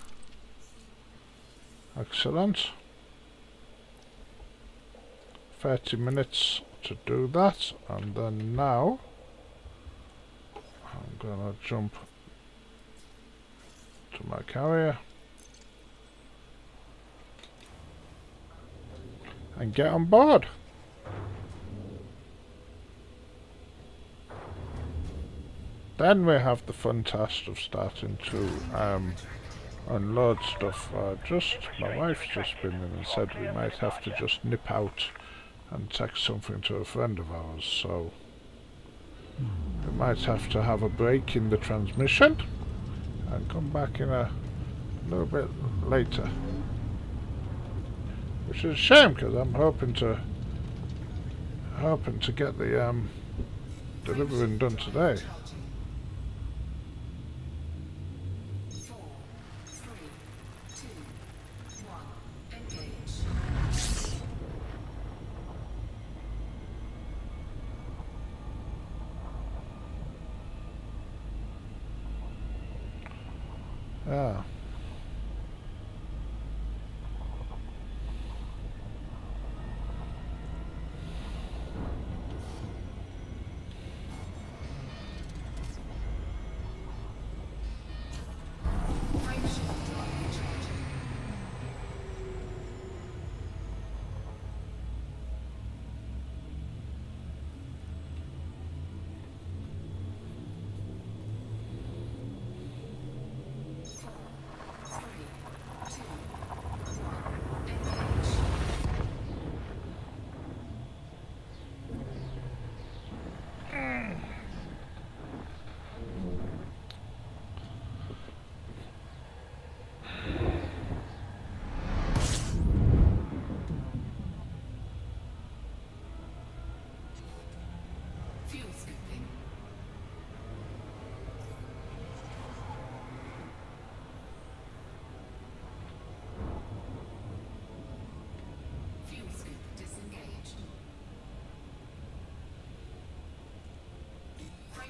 Excellent. 30 minutes to do that, and then now I'm going to jump to my carrier and get on board. Then we have the fun task of starting to unload stuff. My wife's just been in and said we might have to just nip out and text something to a friend of ours, so we might have to have a break in the transmission and come back in a little bit later. Which is a shame, because I'm hoping to get the delivering done today. 4, 3, 2, 1, engage. Yeah.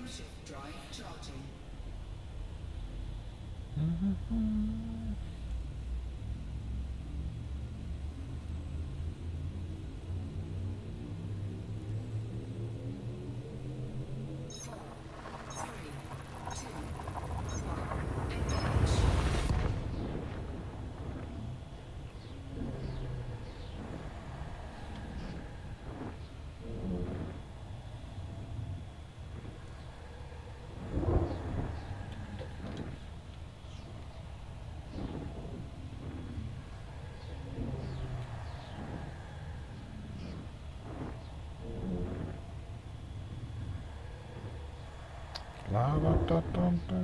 Frameshift drive charging. La da da da da.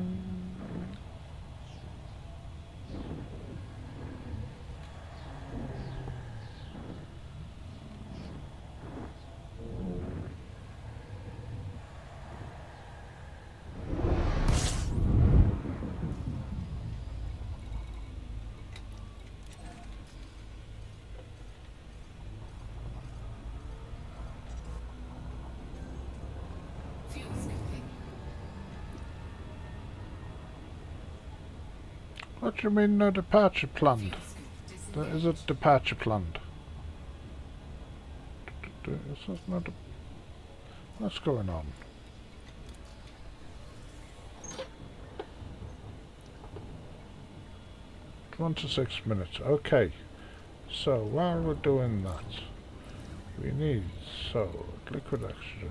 Fuel sniffing. What do you mean no departure planned? There is a departure planned. Is that not a... What's going on? One to 6 minutes. Okay. So while we're doing that, we need liquid oxygen.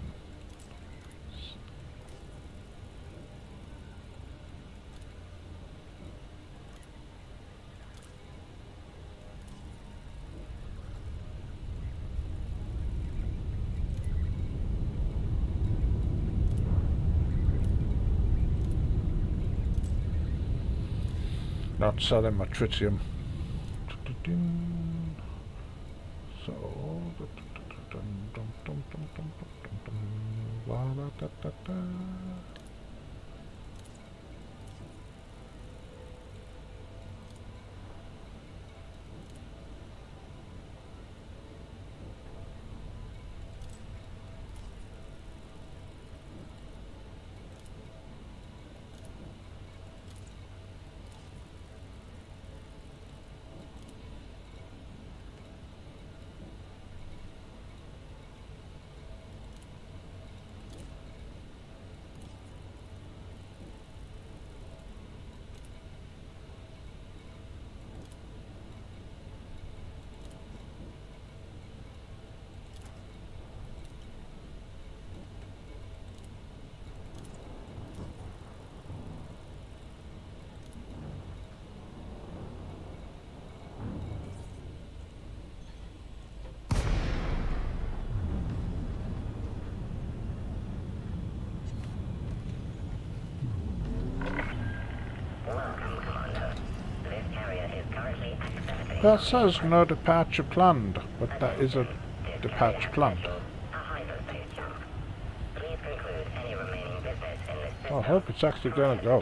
Not selling my tritium. So Welcome, Commander. This carrier is currently accepting... that says no departure planned, but that is a departure planned. A hyperspace jump. Please conclude any remaining business in this system. I hope it's actually going to go.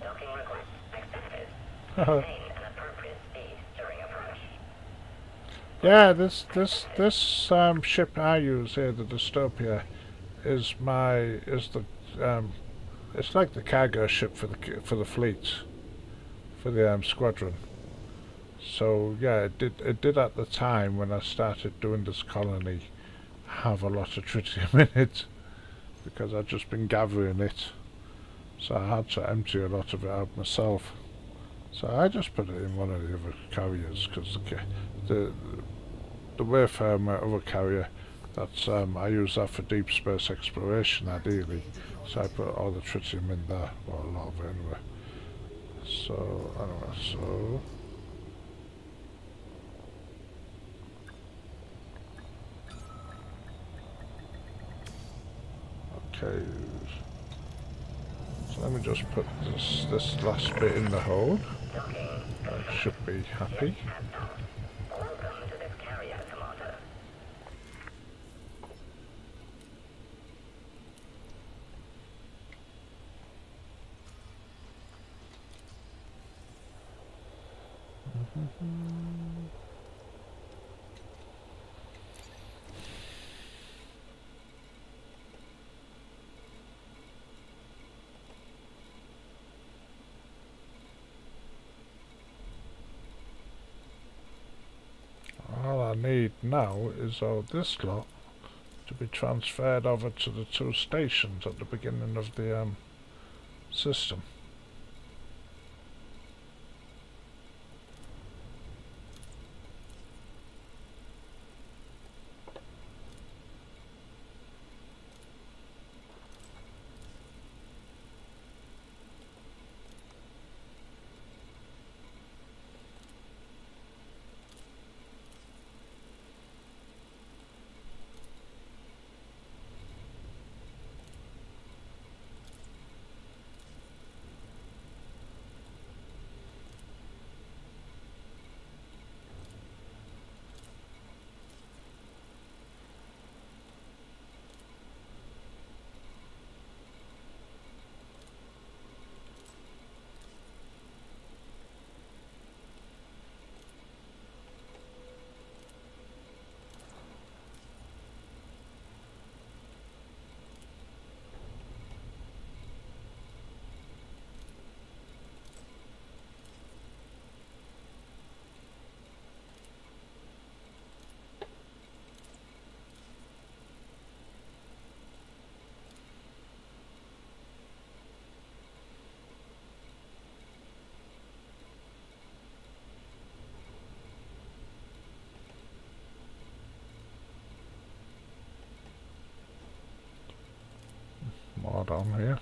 Docking request accepted. Maintain an appropriate speed during approach. Yeah, this ship I use here, the Dystopia, is it's like the cargo ship for the fleet, for the Squadron. So yeah, it did at the time when I started doing this colony have a lot of tritium in it, because I'd just been gathering it, so I had to empty a lot of it out myself. So I just put it in one of the other carriers, because the Wayfarer, my other carrier, that's I use that for deep space exploration ideally. So I put all the tritium in there, or a lot of it anyway. So anyway, so okay. So let me just put this last bit in the hold. I should be happy. Welcome to this carrier, Commander. need now is this lot to be transferred over to the 2 stations at the beginning of the system. More down here.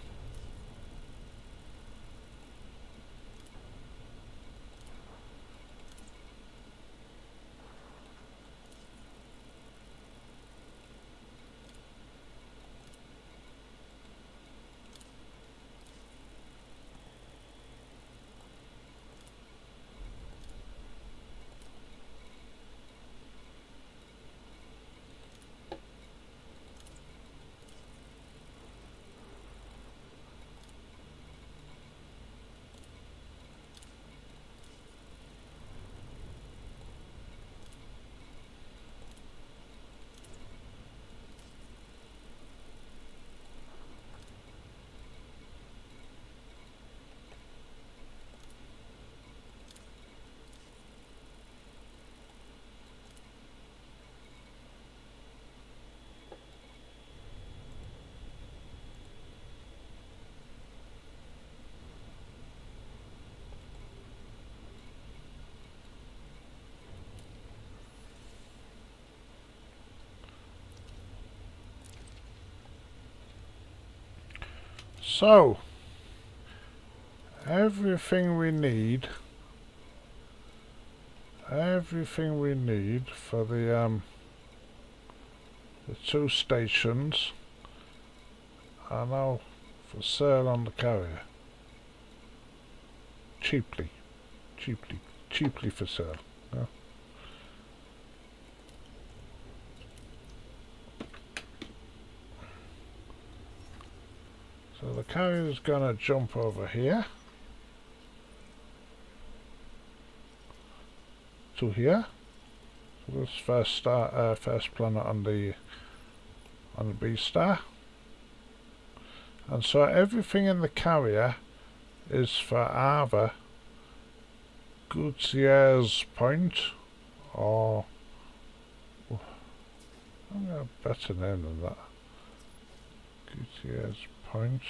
So, everything we need for the 2 stations are now for sale on the carrier. Cheaply for sale. Yeah. So the carrier is gonna jump over here to here. So this first planet on the B star, and so everything in the carrier is for either Gutierrez Point or I'm gonna have a better name than that. Gutierrez Point.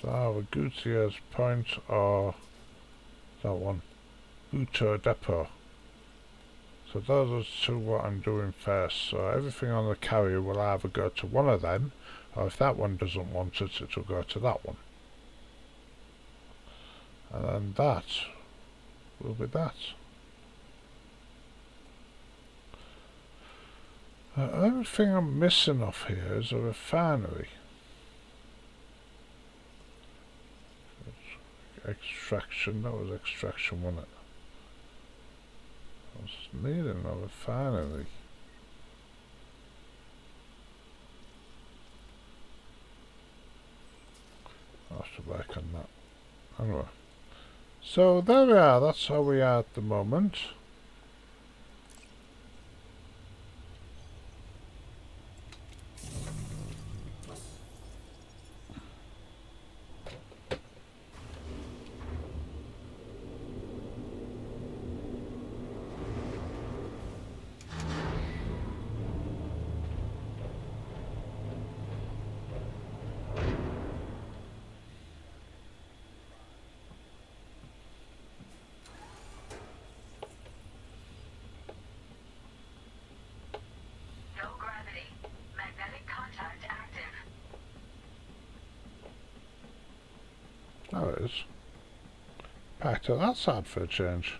So either Gutierrez Point or that one, Buto Depot. So those are the 2 what I'm doing first. So everything on the carrier will either go to one of them, or if that one doesn't want it, it will go to that one. And then that will be that. Everything I'm missing off here is a refinery. Extraction, that was extraction, wasn't it? I was needing a refinery. I'll have to work on that. Anyway. So there we are, that's how we are at the moment. There it is. Packed at that side for a change.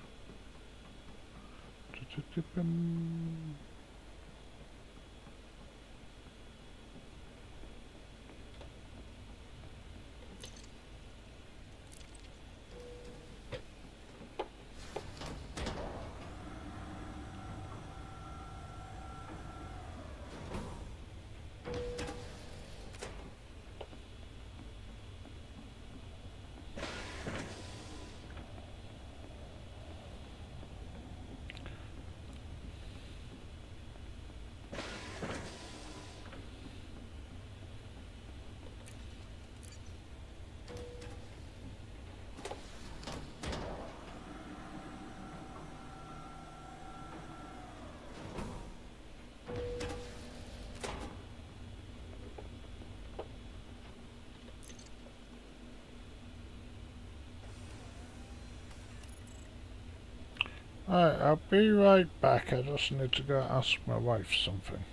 Alright, I'll be right back. I just need to go ask my wife something.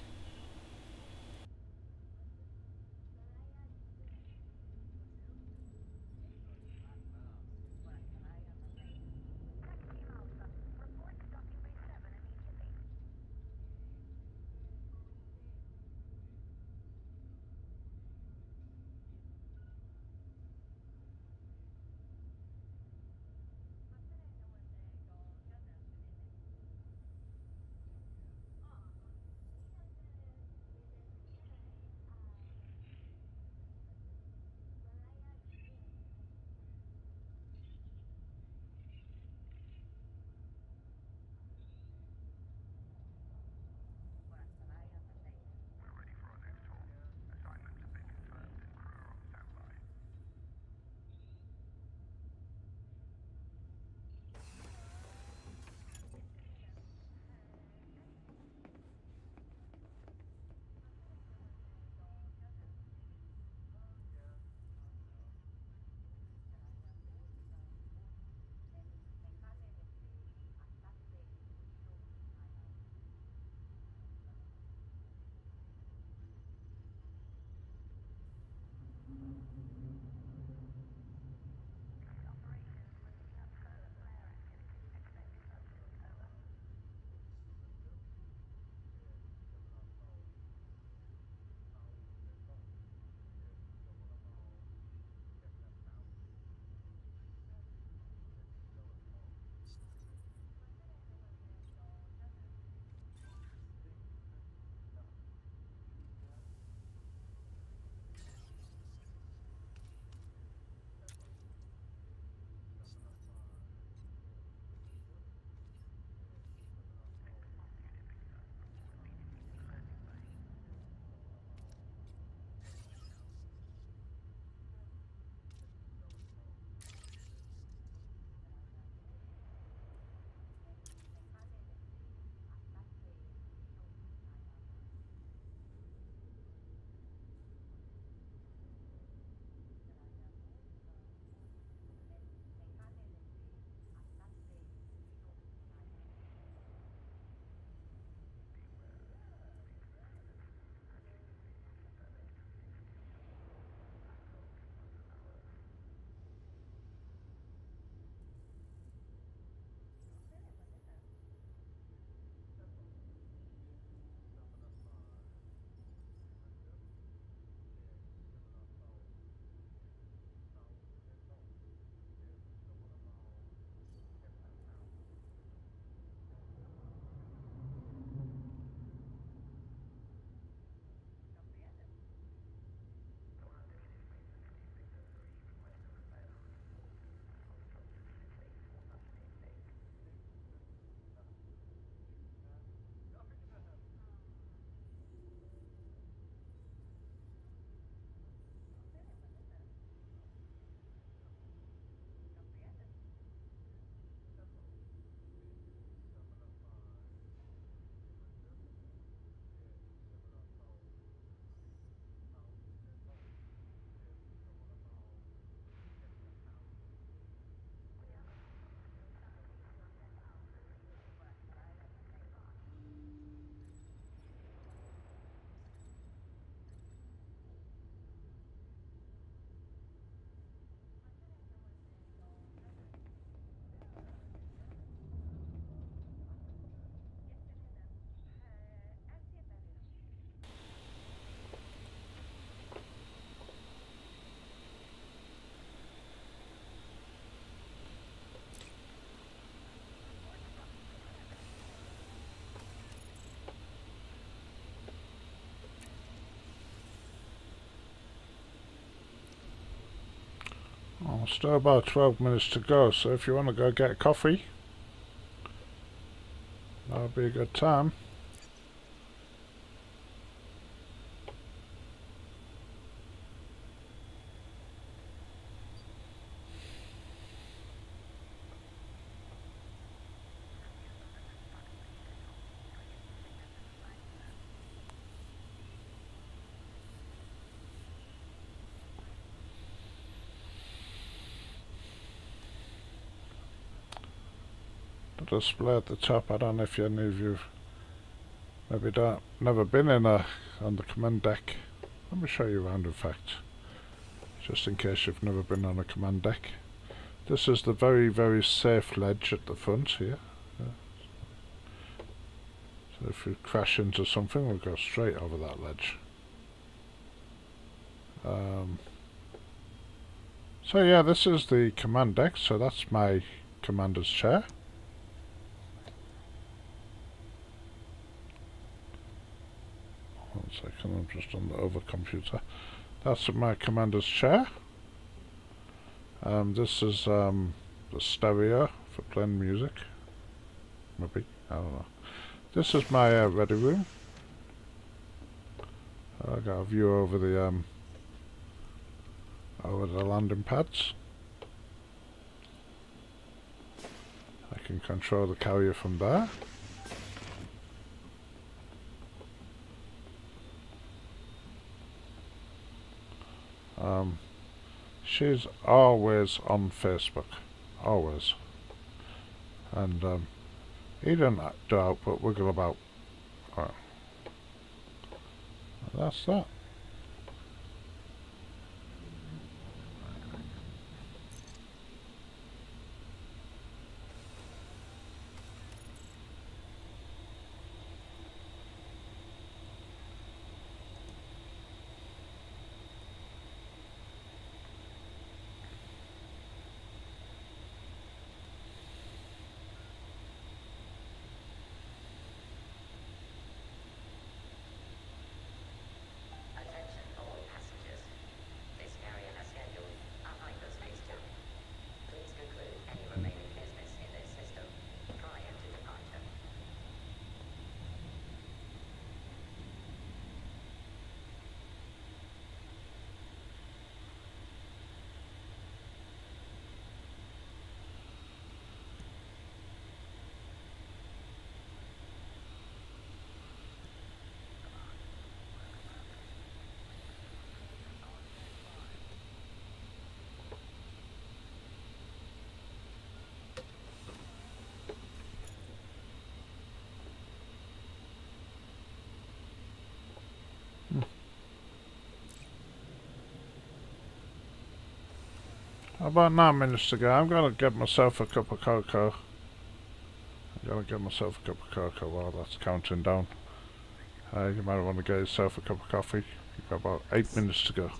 Still about 12 minutes to go, so if you want to go get a coffee, that'll be a good time. The display at the top, I don't know if any of you maybe never been in on the command deck. Let me show you around, in fact, just in case you've never been on a command deck. This is the very, very safe ledge at the front here. So if you crash into something, we'll go straight over that ledge. So yeah, this is the command deck, so that's my commander's chair. One second, I'm just on the other computer. That's my commander's chair. This is the stereo for playing music. Maybe, I don't know. This is my ready room. I got a view over the landing pads. I can control the carrier from there. She's always on Facebook, always, and he doesn't doubt but wiggle about. Right. That's that. Attention all passengers. This carrier has scheduled a hyperspace jump. Please conclude any remaining business in this system prior to departure. About 9 minutes to go. I'm gonna get myself a cup of cocoa. I'm gonna get myself a cup of cocoa while that's counting down. You might want to get yourself a cup of coffee. You've got about 8 minutes to go.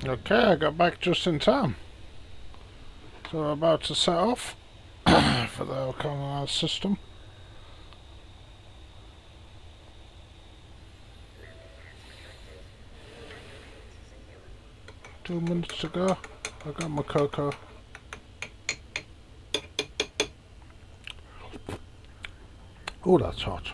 Okay, I got back just in time. So we're about to set off for the A.o.C.C system. Two minutes to go. I got my cocoa. Oh, that's hot.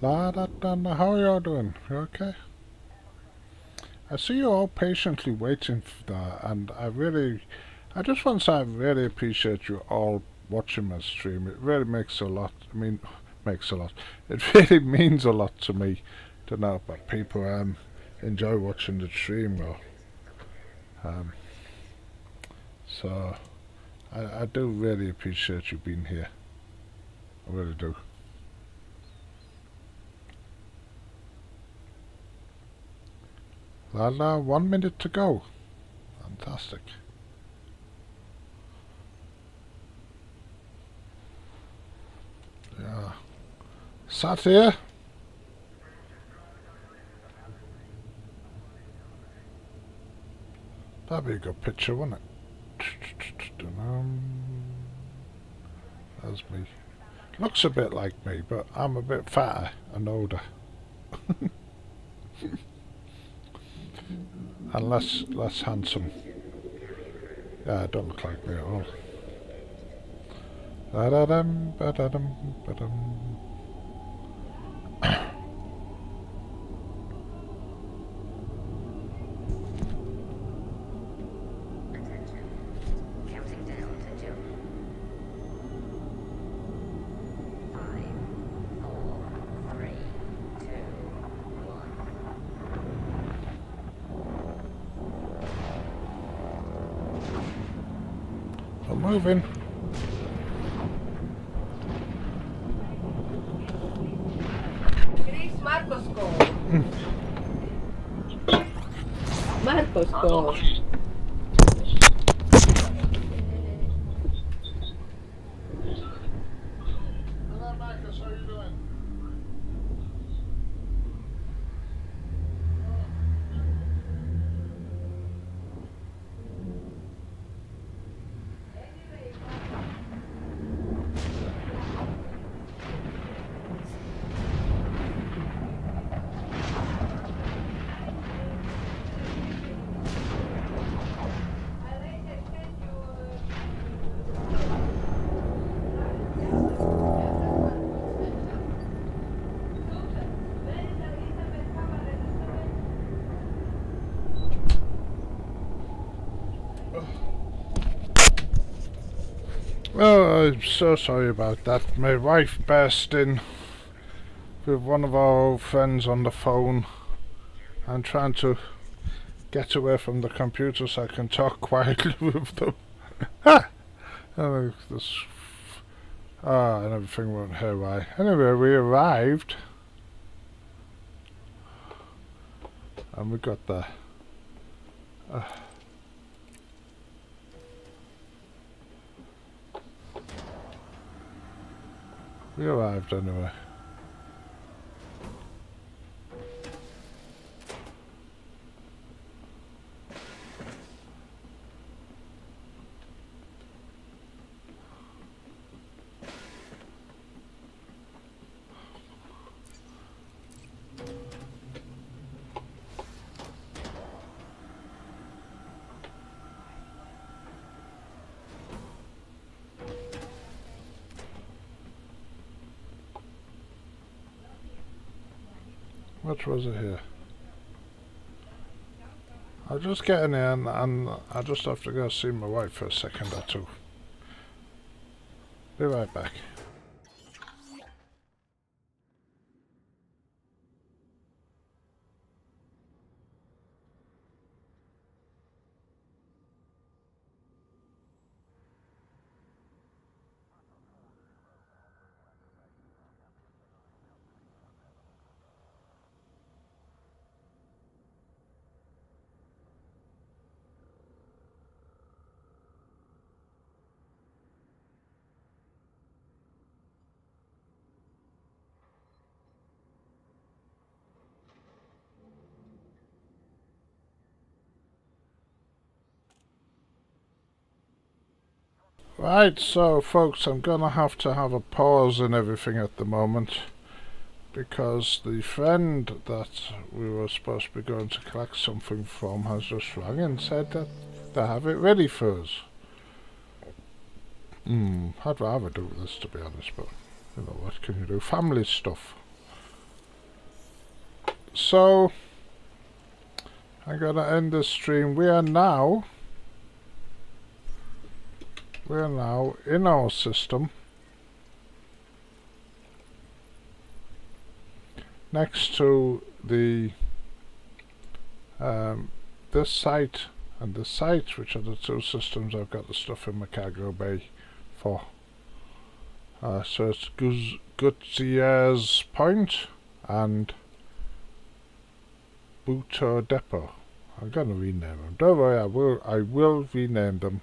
La da da da, how are y'all doing? You okay? I see you all patiently waiting for that, and I just want to say I really appreciate you all watching my stream. It really makes a lot, makes a lot. It really means a lot to me to know that people enjoy watching the stream, though. So, I do really appreciate you being here. I really do. La, 1 minute to go. Fantastic. Yeah. Sat here. That'd be a good picture, wouldn't it? That's me. Looks a bit like me, but I'm a bit fatter and older. And less handsome. Yeah, I don't look like me at all. Ba-da-dum, ba-da-dum, ba-dum. Counting down to jump. 5, 4, 3, 2, 1. I'm moving. Marcos go. Marcos go. Hello, Marcus. How are you doing? Oh, I'm so sorry about that. My wife burst in with one of our old friends on the phone. I'm trying to get away from the computer so I can talk quietly with them. Ha! And everything went haywire. Anyway, we arrived. And we got there. We arrived anyway. What was it here? I'll just get in here and I just have to go see my wife for a second or two. Be right back. Right, so folks, I'm gonna have to have a pause in everything at the moment, because the friend that we were supposed to be going to collect something from has just rang and said that they have it ready for us. I'd rather do this, to be honest, but you know, what can you do? Family stuff. So I'm gonna end this stream. We are now in our system, next to the this site and this site, which are the two systems I've got the stuff in my cargo bay for. So it's Gutierrez Point and Buto Depot. I'm gonna rename them. Don't worry, I will rename them,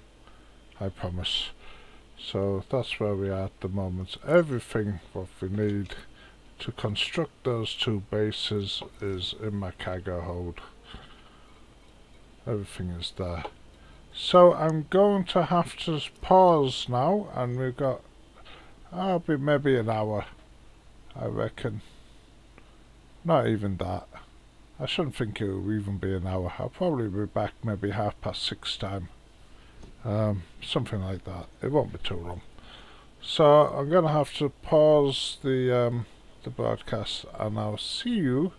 I promise. So that's where we are at the moment. Everything what we need to construct those two bases is in my cargo hold. Everything is there. So I'm going to have to pause now, and we've got maybe an hour, I reckon. Not even that. I shouldn't think it will even be an hour. I'll probably be back maybe 6:30 time. Something like that. It won't be too long. So I'm going to have to pause the broadcast, and I'll see you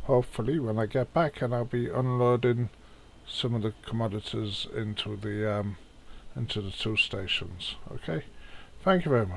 hopefully when I get back, and I'll be unloading some of the commodities into the two stations. Okay, thank you very much.